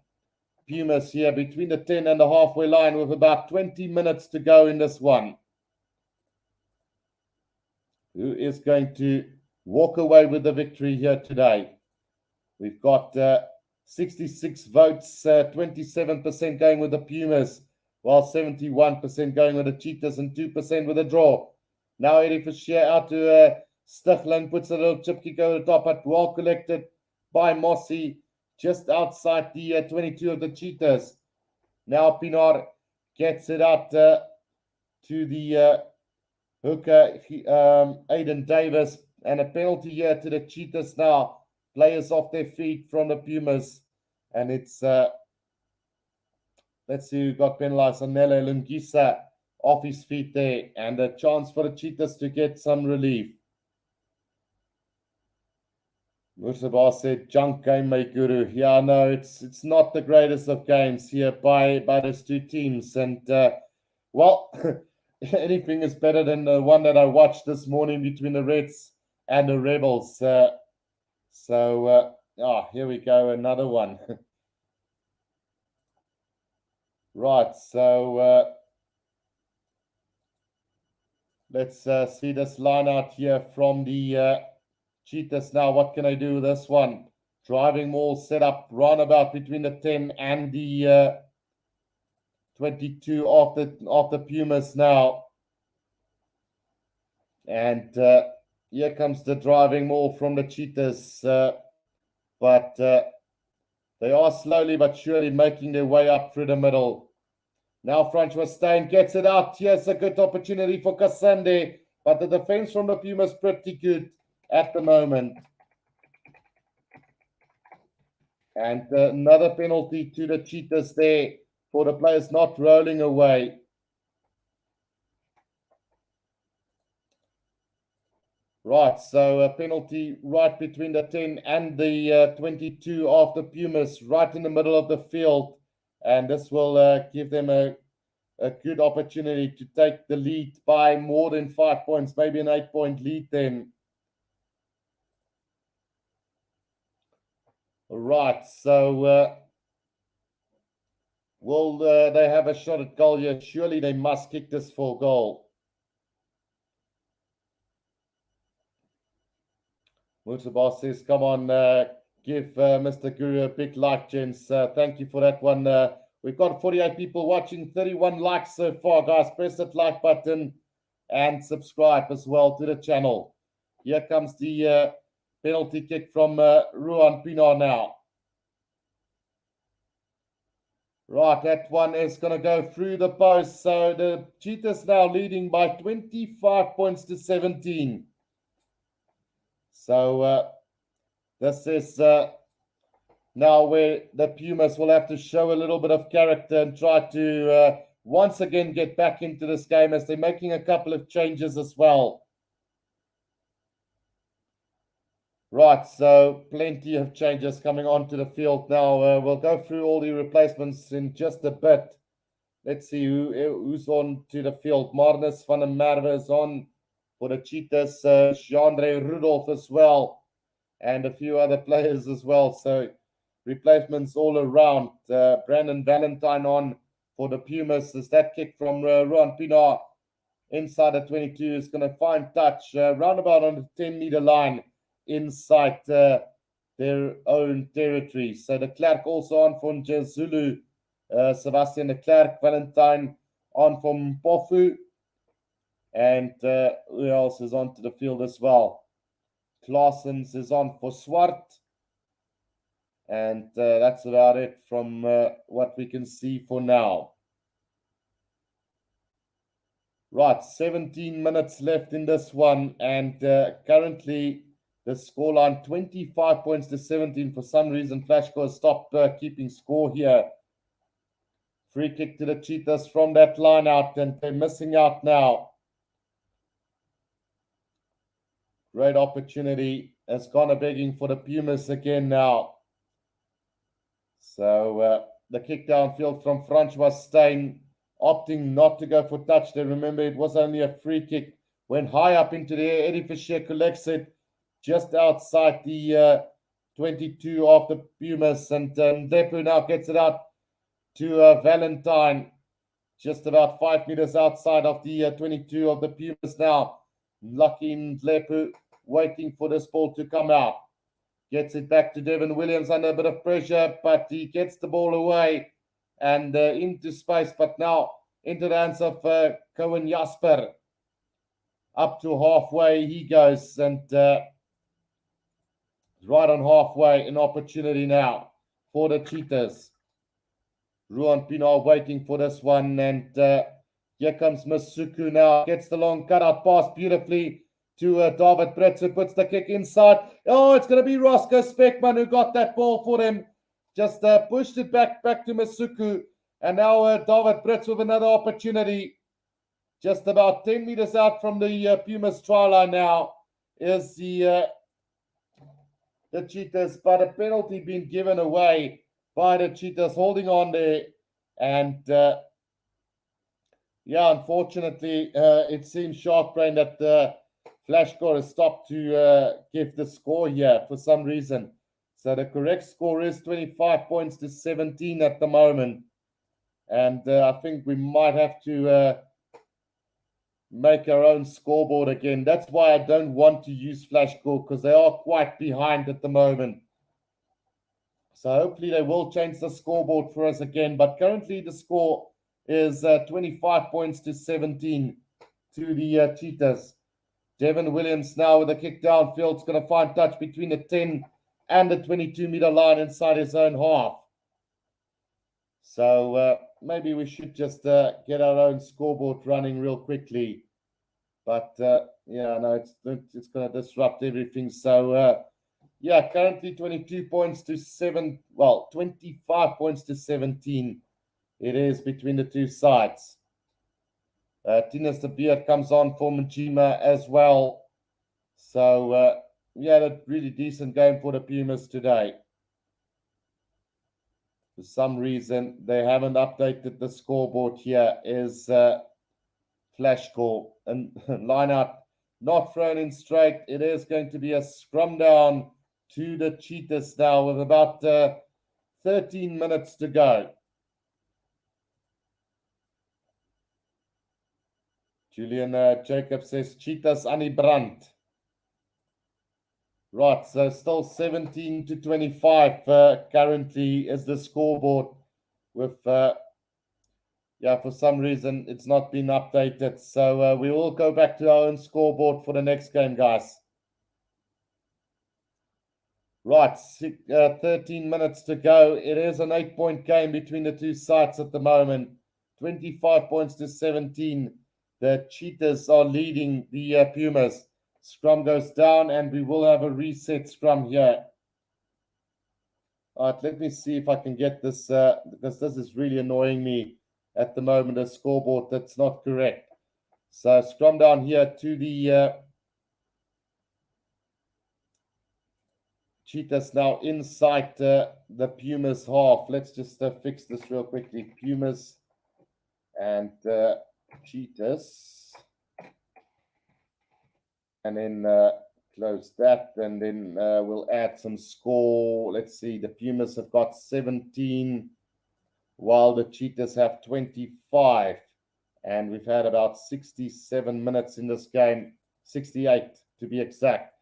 Pumas here between the 10 and the halfway line with about 20 minutes to go in this one. Who is going to walk away with the victory here today? We've got 66 votes, 27% going with the Pumas, while 71% going with the Cheetahs and 2% with a draw. Now Eddie Fisher out to Stichling, puts a little chip kick over the top, but well collected by Mossy, just outside the 22 of the Cheetahs. Now Pienaar gets it out to the hooker, Aiden Davis, and a penalty here to the Cheetahs now. Players off their feet from the Pumas, and it's let's see who got penalized. Anele Lungisa off his feet there, and a chance for the Cheetahs to get some relief. Mursabar said, junk game, my Guru. Yeah, no, it's not the greatest of games here by those two teams. And, well, anything is better than the one that I watched this morning between the Reds and the Rebels. Here we go, another one. Right, so let's see this line out here from the Cheetahs now. What can I do with this one? Driving maul set up roundabout between the 10 and the 22 of the Pumas now. And here comes the driving maul from the Cheetahs. But they are slowly but surely making their way up through the middle. Now Francois Steyn gets it out. Here's a good opportunity for Kasande. But the defense from the Pumas pretty good at the moment. And another penalty to the Cheetahs there for the players not rolling away. Right, so a penalty right between the 10 and the 22 of the Pumas, right in the middle of the field. And this will give them a good opportunity to take the lead by more than 5 points, maybe an 8-point lead then. Right, so Will they have a shot at goal here? Surely they must kick this for goal. Murtabas says, come on, give Mr. Guru a big like, gents. Thank you for that one. We've got 48 people watching, 31 likes so far, guys. Press that like button and subscribe as well to the channel. Here comes the penalty kick from Ruan Pienaar now. Right, that one is going to go through the post. So the Cheetahs now leading by 25 points to 17. So this is now where the Pumas will have to show a little bit of character and try to once again get back into this game, as they're making a couple of changes as well. Right, so plenty of changes coming onto the field now. We'll go through all the replacements in just a bit. Let's see who's on to the field. Marnus van der Merwe is on for the Cheetahs. Jean-Andre Rudolph as well, and a few other players as well. So replacements all around. Brandon Valentine on for the Pumas. As that kick from Ruan Pienaar inside the 22 is going to find touch roundabout on the 10-meter line inside their own territory. So de Klerk also on from Zulu. Sebastian de Klerk, Valentine on from Mpofu. And who else is onto the field as well? Claessens is on for Swart. And that's about it from what we can see for now. Right, 17 minutes left in this one. And currently the scoreline 25 points to 17. For some reason, Flashcore has stopped keeping score here. Free kick to the Cheetahs from that line out, and they're missing out now. Great opportunity. Has gone a begging for the Pumas again now. So the kick downfield from Francois Steyn, opting not to go for touch. They remember it was only a free kick. Went high up into the air. Eddie Fischer collects it just outside the 22 of the Pumas, and Depu now gets it out to Valentine, just about 5 meters outside of the 22 of the Pumas now. Lucky Ndlepu waiting for this ball to come out. Gets it back to Devin Williams under a bit of pressure, but he gets the ball away and into space, but now into the hands of Cohen Jasper. Up to halfway he goes, and right on halfway, an opportunity now for the Cheetahs. Ruan Pienaar waiting for this one, and here comes Masuku now. Gets the long cutout pass beautifully to David Brits, who puts the kick inside. Oh, it's going to be Roscoe Speckman who got that ball for him. Just pushed it back to Masuku, and now David Brits with another opportunity. Just about 10 meters out from the Pumas try line now is the Cheetahs, but a penalty being given away by the Cheetahs, holding on there. And yeah, unfortunately, it seems sharp brain that the flash score has stopped to give the score here for some reason. So the correct score is 25 points to 17 at the moment. And I think we might have to make our own scoreboard again. That's why I don't want to use flash score, because they are quite behind at the moment. So hopefully they will change the scoreboard for us again. But currently the score is 25 points to 17 to the Cheetahs. Devin Williams now with a kick downfield is going to find touch between the 10 and the 22-meter line inside his own half. So maybe we should just get our own scoreboard running real quickly. But yeah, no, it's going to disrupt everything. So yeah, currently 22 points to 7. Well, 25 points to 17. It is between the two sides. Tinus de Beer comes on for Majima as well. So yeah, a really decent game for the Pumas today. For some reason, they haven't updated the scoreboard here. Is flash score and line out not thrown in straight. It is going to be a scrum down to the Cheetahs now with about 13 minutes to go. Julian Jacob says Cheetahs Annie Brandt. Right, so still 17-25 currently is the scoreboard with, for some reason it's not been updated. So we will go back to our own scoreboard for the next game, guys. Right, 13 minutes to go. It is an 8-point game between the two sides at the moment. 25 points to 17. The Cheetahs are leading the Pumas. Scrum goes down and we will have a reset scrum here. All right, let me see if I can get this, because this is really annoying me at the moment, a scoreboard that's not correct. So scrum down here to the Cheetahs now inside the Pumas half. Let's just fix this real quickly. Pumas and Cheetahs. And then close that. And then we'll add some score. Let's see. The Pumas have got 17, while the Cheetahs have 25. And we've had about 67 minutes in this game. 68 to be exact.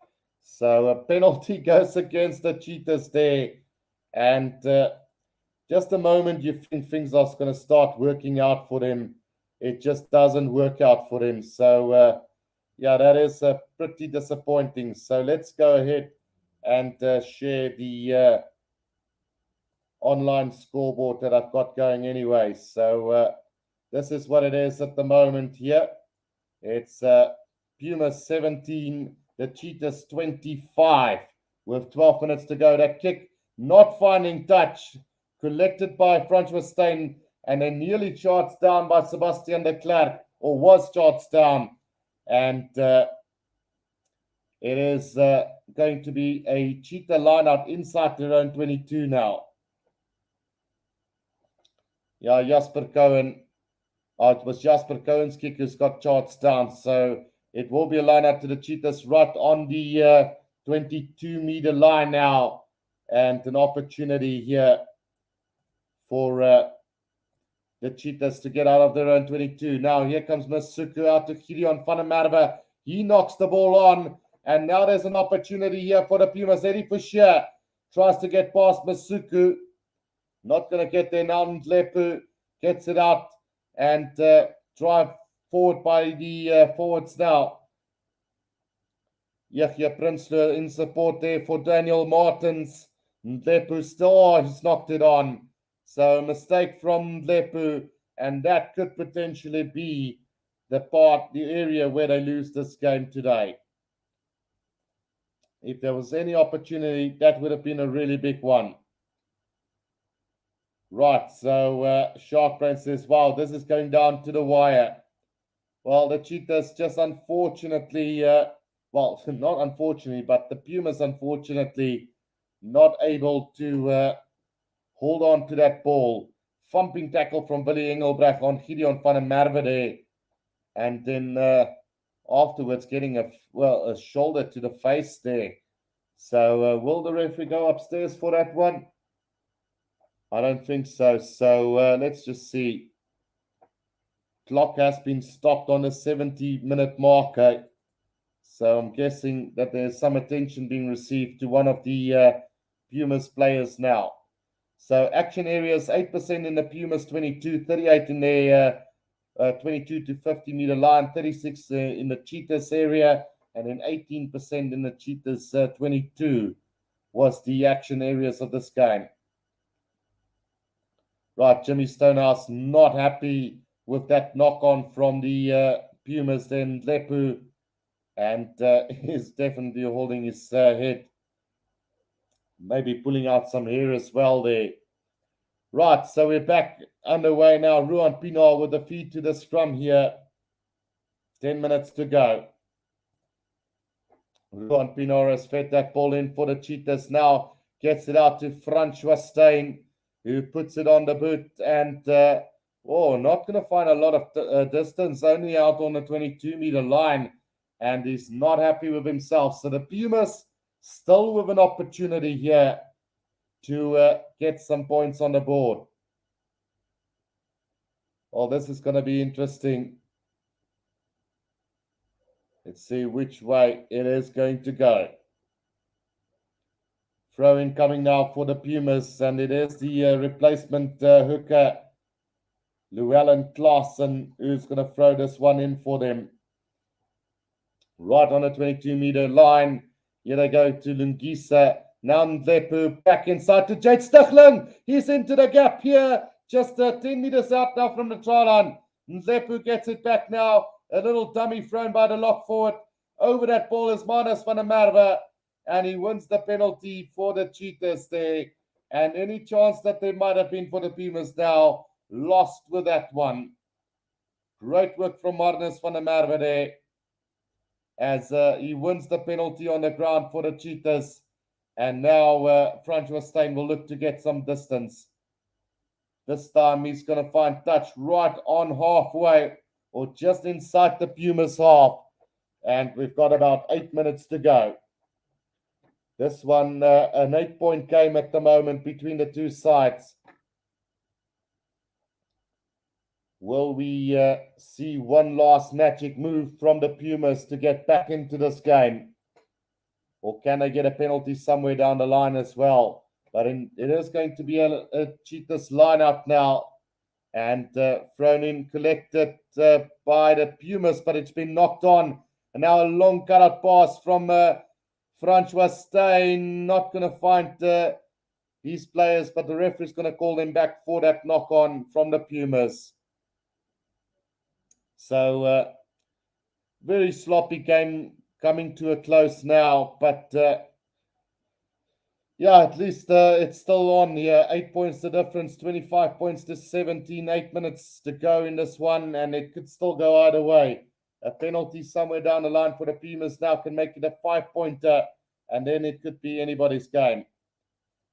So a penalty goes against the Cheetahs there. And just the moment you think things are going to start working out for them, it just doesn't work out for them. So, that is pretty disappointing. So let's go ahead and share the online scoreboard that I've got going anyway. So this is what it is at the moment here. It's Pumas 17, the Cheetahs 25 with 12 minutes to go. That kick not finding touch, collected by Francois Steyn, and then nearly charged down by Sebastian de Klerk, or was charged down. And it is going to be a Cheetah line out inside their own 22 now. Yeah, Jasper Cohen. It was Jasper Cohen's kick who's got charged down. So it will be a line out to the Cheetahs right on the 22-meter line now. And an opportunity here for the Cheetahs to get out of their own 22. Now here comes Masuku out to Gideon van der Merwe. He knocks the ball on. And now there's an opportunity here for the Pumas. Eddie Fischer tries to get past Masuku. Not going to get there now. Ndlepu gets it out and drive forward by the forwards now. Yahya Prinsloo in support there for Daniel Martins. Ndlepu still, he's knocked it on. So a mistake from Ndlepu, and that could potentially be the area where they lose this game today. If there was any opportunity, that would have been a really big one. Right, so Sharkbrain says, wow, this is going down to the wire. Well, the Cheetahs just unfortunately, well, not unfortunately, but the Pumas unfortunately not able to hold on to that ball. Thumping tackle from Willie Engelbrecht on Gideon van der Merwe there. And then afterwards getting a shoulder to the face there. So will the referee go upstairs for that one? I don't think so. So let's just see. Clock has been stopped on the 70-minute marker. So I'm guessing that there's some attention being received to one of the Pumas players now. So action areas, 8% in the Pumas 22, 38 in their 22 to 50 meter line, 36 in the Cheetahs area, and then 18% in the Cheetahs 22 was the action areas of this game. Right, Jimmy Stonehouse not happy with that knock-on from the Pumas, then Lepu, and is definitely holding his head. Maybe pulling out some hair as well there. Right, so we're back underway now. Ruan Pienaar with the feed to the scrum here. 10 minutes to go. Ruan Pienaar has fed that ball in for the Cheetahs now. Gets it out to Francois Steyn, who puts it on the boot. And, not going to find a lot of distance. Only out on the 22-meter line. And he's not happy with himself. So the Pumas still with an opportunity here to get some points on the board. Oh, this is going to be interesting. Let's see which way it is going to go. Throw in coming now for the Pumas, and it is the replacement hooker, Llewellyn Klaassen, who's going to throw this one in for them. Right on the 22-meter line. Here they go to Lungisa. Now Ndlepu back inside to Jade Stichlin. He's into the gap here. Just 10 meters out now from the try line. Ndlepu gets it back now. A little dummy thrown by the lock forward. Over that ball is Manus van der Merwe. And he wins the penalty for the Cheetahs there. And any chance that there might have been for the Pumas now, lost with that one. Great work from Manus van der Merwe there, as he wins the penalty on the ground for the Cheetahs. And now Francois Steyn will look to get some distance. This time he's going to find touch right on halfway, or just inside the Pumas half. And we've got about 8 minutes to go. This one, an 8-point game at the moment between the two sides. Will we see one last magic move from the Pumas to get back into this game? Or can they get a penalty somewhere down the line as well? But it is going to be a Cheetahs lineup now. And thrown in, collected by the Pumas, but it's been knocked on. And now a long cut-out pass from Francois Steyn. Not going to find his players, but the referee's going to call them back for that knock-on from the Pumas. So, very sloppy game coming to a close now. But, yeah, at least it's still on here. 8 points the difference, 25 points to 17. 8 minutes to go in this one, and it could still go either way. A penalty somewhere down the line for the Pumas now can make it a 5-pointer, and then it could be anybody's game.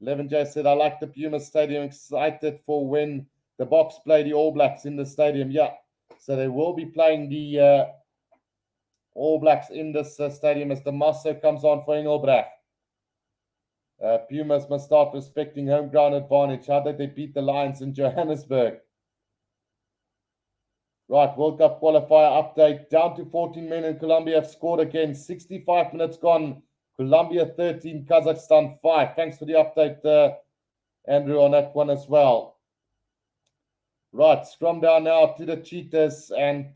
11J said, I like the Pumas stadium, excited for when the Boks play the All Blacks in the stadium. Yeah, so they will be playing the All Blacks in this stadium as the Masso comes on for Engelbrecht. Pumas must start respecting home ground advantage. How did they beat the Lions in Johannesburg? Right, World Cup qualifier update. Down to 14 men in Colombia have scored again. 65 minutes gone. Colombia 13, Kazakhstan 5. Thanks for the update, Andrew, on that one as well. Right, scrum down now to the Cheetahs, and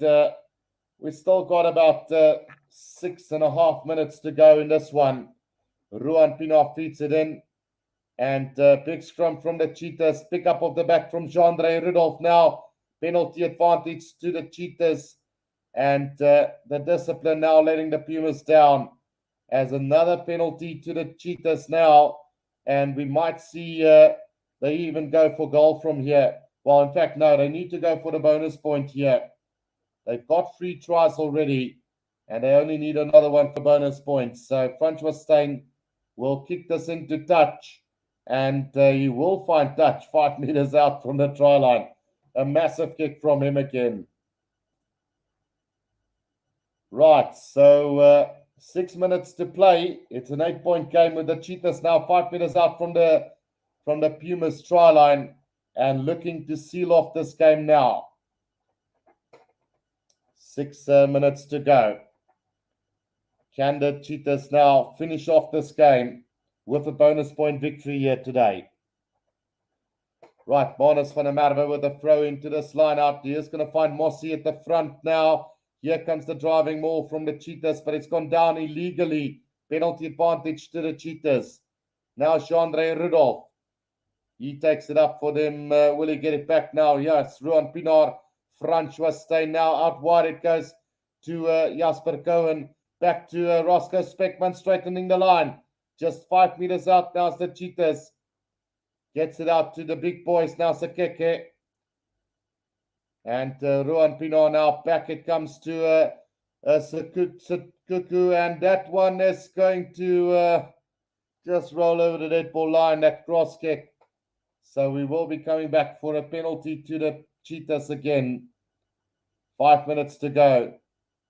we still got about 6.5 minutes to go in this one. Ruan Pienaar feeds it in, and big scrum from the Cheetahs. Pick up of the back from Jean-André Rudolph now. Penalty advantage to the Cheetahs, and the discipline now letting the Pumas down. As another penalty to the Cheetahs now, and we might see they even go for goal from here. Well, in fact, no, they need to go for the bonus point here. They've got 3 tries already, and they only need another one for bonus points. So Francois Steyn will kick this into touch, and he will find touch 5 meters out from the try line. A massive kick from him again. Right, so 6 minutes to play. It's an 8-point game with the Cheetahs now 5 meters out from the Pumas try line, and looking to seal off this game now. 6 minutes to go. Can the Cheetahs now finish off this game with a bonus point victory here today? Right, Manus van der Merwe with a throw into this line out. He is going to find Mossy at the front now. Here comes the driving maul from the Cheetahs, but it's gone down illegally. Penalty advantage to the Cheetahs. Now Jean-André Rudolph. He takes it up for them. Will he get it back now? Yes, Ruan Pienaar. Francois Steyn now out wide. It goes to Jasper Cohen. Back to Roscoe Speckman, straightening the line. Just 5 meters out now is the Cheetahs. Gets it out to the big boys now, Sekeke. And Ruan Pienaar now back. It comes to Kuku, and that one is going to just roll over the dead ball line, that cross kick. So we will be coming back for a penalty to the Cheetahs again. 5 minutes to go.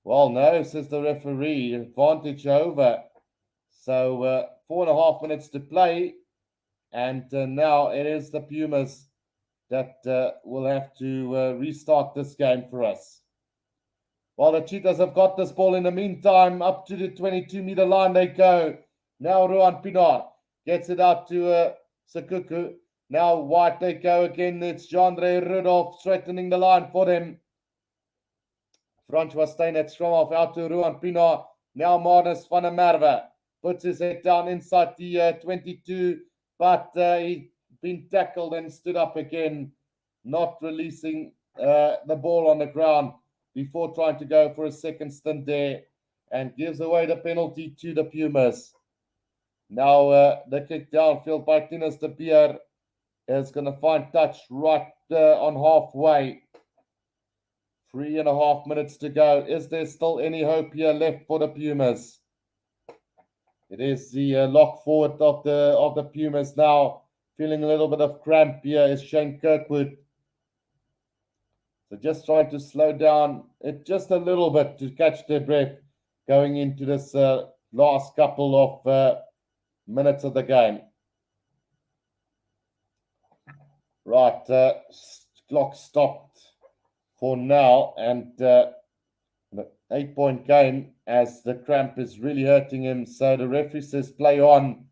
Well, no, says the referee. Advantage over. So 4.5 minutes to play. And now it is the Pumas that will have to restart this game for us. While the Cheetahs have got this ball in the meantime, up to the 22-meter line they go. Now Ruan Pinar gets it out to Sakuku. Now wide they go again. It's Jandre Rudolph threatening the line for them. Francois Steyn at scrum off out to Ruan Pinar. Now Marnus van der Merwe puts his head down inside the 22, but he's been tackled and stood up again, not releasing the ball on the ground before trying to go for a second stint there, and gives away the penalty to the Pumas. Now the kick downfield by Tinus de Beer is going to find touch right on halfway. 3.5 minutes to go. Is there still any hope here left for the Pumas? It is the lock forward of the Pumas now. Feeling a little bit of cramp here is Shane Kirkwood. So just trying to slow down it just a little bit to catch their breath going into this last couple of minutes of the game. Right, clock stopped for now, and the 8-point game as the cramp is really hurting him. So the referee says play on,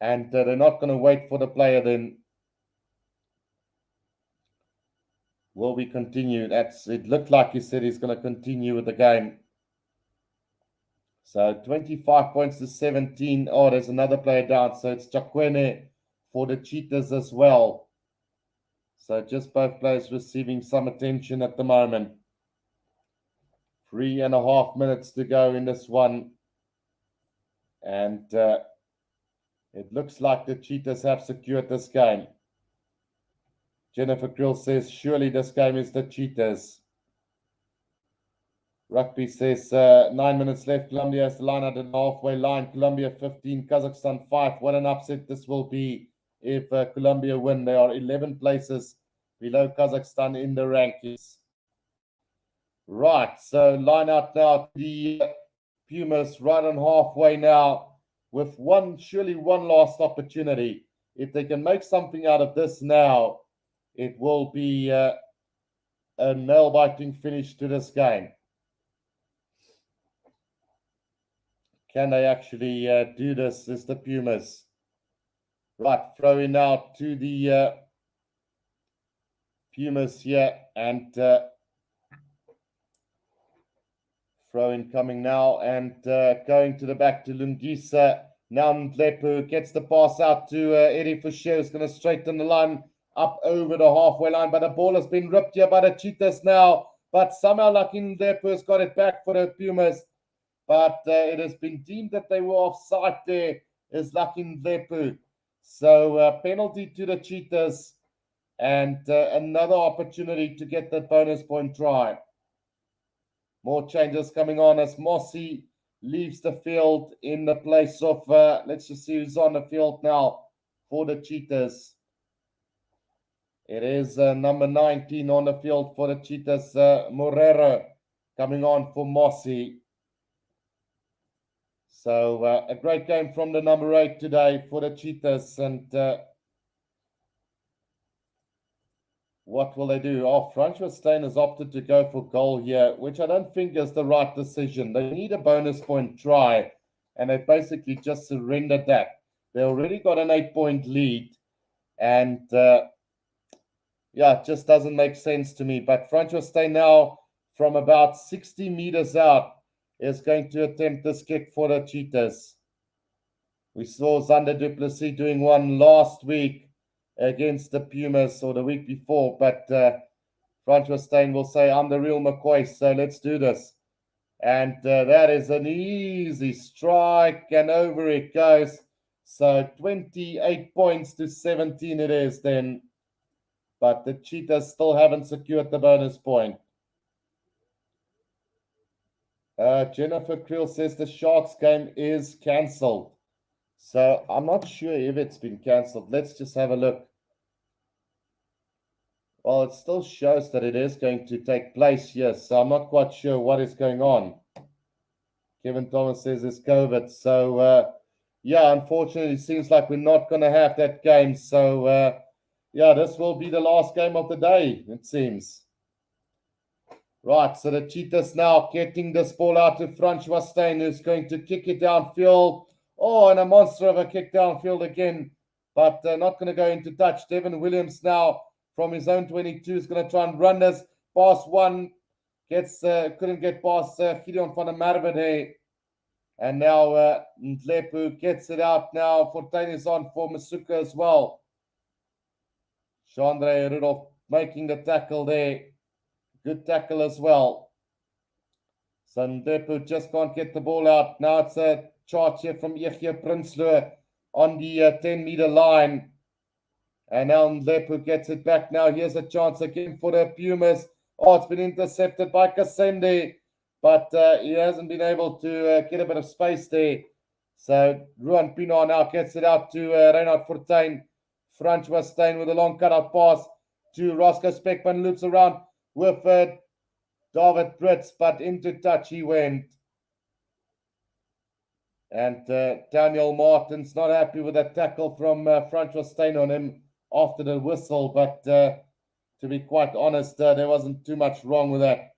and they're not going to wait for the player then. Will we continue? It looked like he said he's going to continue with the game. So 25 points to 17. Oh, there's another player down. So it's Chakwene for the Cheetahs as well. So just both players receiving some attention at the moment. 3.5 minutes to go in this one. And it looks like the Cheetahs have secured this game. Jennifer Krill says, surely this game is the Cheetahs. Rugby says, 9 minutes left. Colombia has the line at the halfway line. Colombia 15, Kazakhstan 5. What an upset this will be if Colombia win. They are 11 places below Kazakhstan in the rankings. Right, so line out now. The Pumas right on halfway now with surely one last opportunity. If they can make something out of this now, it will be a nail-biting finish to this game. Can they actually do this? Is the Pumas. Right, throwing out to the Pumas here, and throwing coming now, and going to the back to Lungisa. Now Ndlepu gets the pass out to Eddie Foucher, who's going to straighten the line up over the halfway line, but the ball has been ripped here by the Cheetahs now, but somehow Lucky Ndlepu has got it back for the Pumas, but it has been deemed that they were offside there, is Lucky Ndlepu. So penalty to the Cheetahs, and another opportunity to get that bonus point try. More changes coming on as Mossy leaves the field in the place of, let's just see who's on the field now for the Cheetahs. It is number 19 on the field for the Cheetahs, Morero, coming on for Mossy. So a great game from the number 8 today for the Cheetahs. And what will they do? Oh, Francois Steyn has opted to go for goal here, which I don't think is the right decision. They need a bonus point try, and they basically just surrendered that. They already got an 8-point lead, and yeah, it just doesn't make sense to me. But Francois Steyn now, from about 60 meters out, is going to attempt this kick for the Cheetahs. We saw Xander du Plessis doing one last week against the Pumas, or the week before, but Francois Steyn will say, I'm the real McCoy, so let's do this. And that is an easy strike, and over it goes. So 28 points to 17 it is then. But the Cheetahs still haven't secured the bonus point. Jennifer Creel says the Sharks game is cancelled. So I'm not sure if it's been cancelled. Let's just have a look. Well, it still shows that it is going to take place, yes. So I'm not quite sure what is going on. Kevin Thomas says it's COVID. So, yeah, unfortunately, it seems like we're not going to have that game. So, yeah, this will be the last game of the day, it seems. Right, so the Cheetahs now getting this ball out to Francois Steyn, who's going to kick it downfield. Oh, and a monster of a kick downfield again, but not going to go into touch. Devin Williams now from his own 22 is going to try and run this. Pass one, couldn't get past Gideon van der Merwe there. And now Ndlepu gets it out now. Fortuin is on for Masuka as well. Chandre Rudolph making the tackle there. Good tackle as well. So Ndlepu just can't get the ball out. Now it's a charge here from Yehia Prinsloo on the 10-meter line. And now Ndlepu gets it back now. Here's a chance again for the Pumas. Oh, it's been intercepted by Kasende, but he hasn't been able to get a bit of space there. So Ruan Pienaar now gets it out to Reinhard Fortuin. Francois Steyn with a long cutout pass to Roscoe Speckman. Loops around with David Brits, but into touch he went. And Daniel Martin's not happy with that tackle from Francois Steyn on him after the whistle, but to be quite honest, there wasn't too much wrong with that.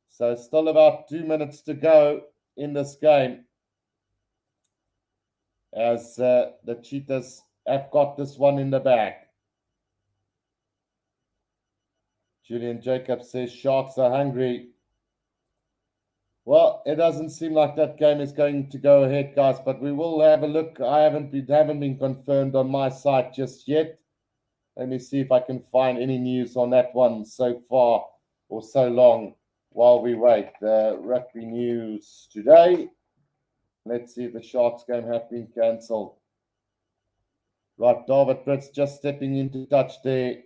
So still about 2 minutes to go in this game, as the Cheetahs have got this one in the bag. Julian Jacobs says Sharks are hungry. Well, it doesn't seem like that game is going to go ahead, guys, but we will have a look. I haven't been confirmed on my site just yet. Let me see if I can find any news on that one so far or so long while we wait. Rugby news today. Let's see if the Sharks game has been cancelled. Right, David Brits just stepping into touch there.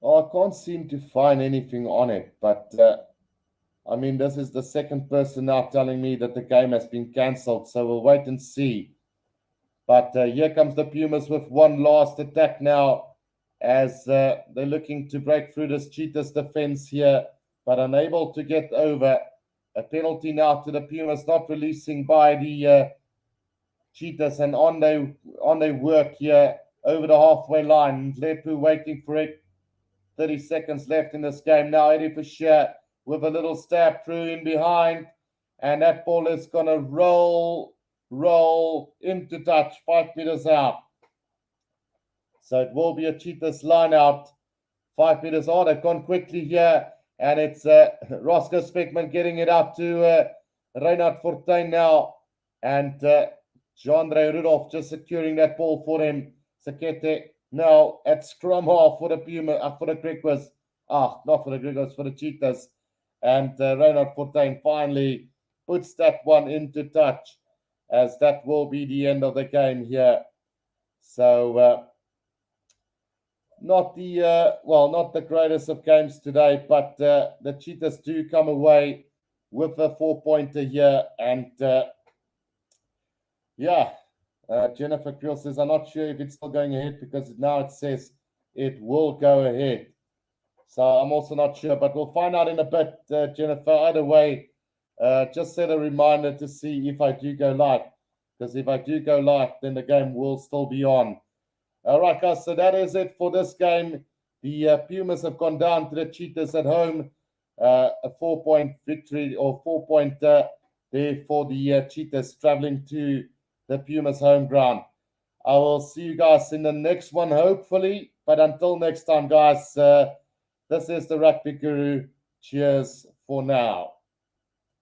Oh, I can't seem to find anything on it, but I mean, this is the second person now telling me that the game has been cancelled, so we'll wait and see. But here comes the Pumas with one last attack now, as they're looking to break through this Cheetahs defense here, but unable to get over. A penalty now to the Pumas, not releasing by the Cheetahs, and on they work here over the halfway line. Lepu waiting for it. 30 seconds left in this game now. Eddie Fisher with a little stab through in behind, and that ball is going to roll into touch 5 meters out. So it will be a Cheetahs line out 5 meters out. They've gone quickly here, and it's Roscoe Speckman getting it out to Reinhard Fortuin now, and Chandre Rudolph just securing that ball for him. Sekete now at scrum half for the Puma, for the Griquas. Not for the Griquas, for the Cheetahs. And Reinhard Fortuin finally puts that one into touch, as that will be the end of the game here. So not the greatest of games today, but the Cheetahs do come away with a 4-pointer here. And Jennifer Creel says, I'm not sure if it's still going ahead, because now it says it will go ahead. So I'm also not sure, but we'll find out in a bit, Jennifer. Either way, just set a reminder to see if I do go live, because if I do go live, then the game will still be on. All right, guys, so that is it for this game. The Pumas have gone down to the Cheetahs at home. A 4-point victory, or 4-pointer there for the Cheetahs, traveling to the Pumas home ground. I will see you guys in the next one, hopefully. But until next time, guys, this is the Rugby Guru. Cheers for now.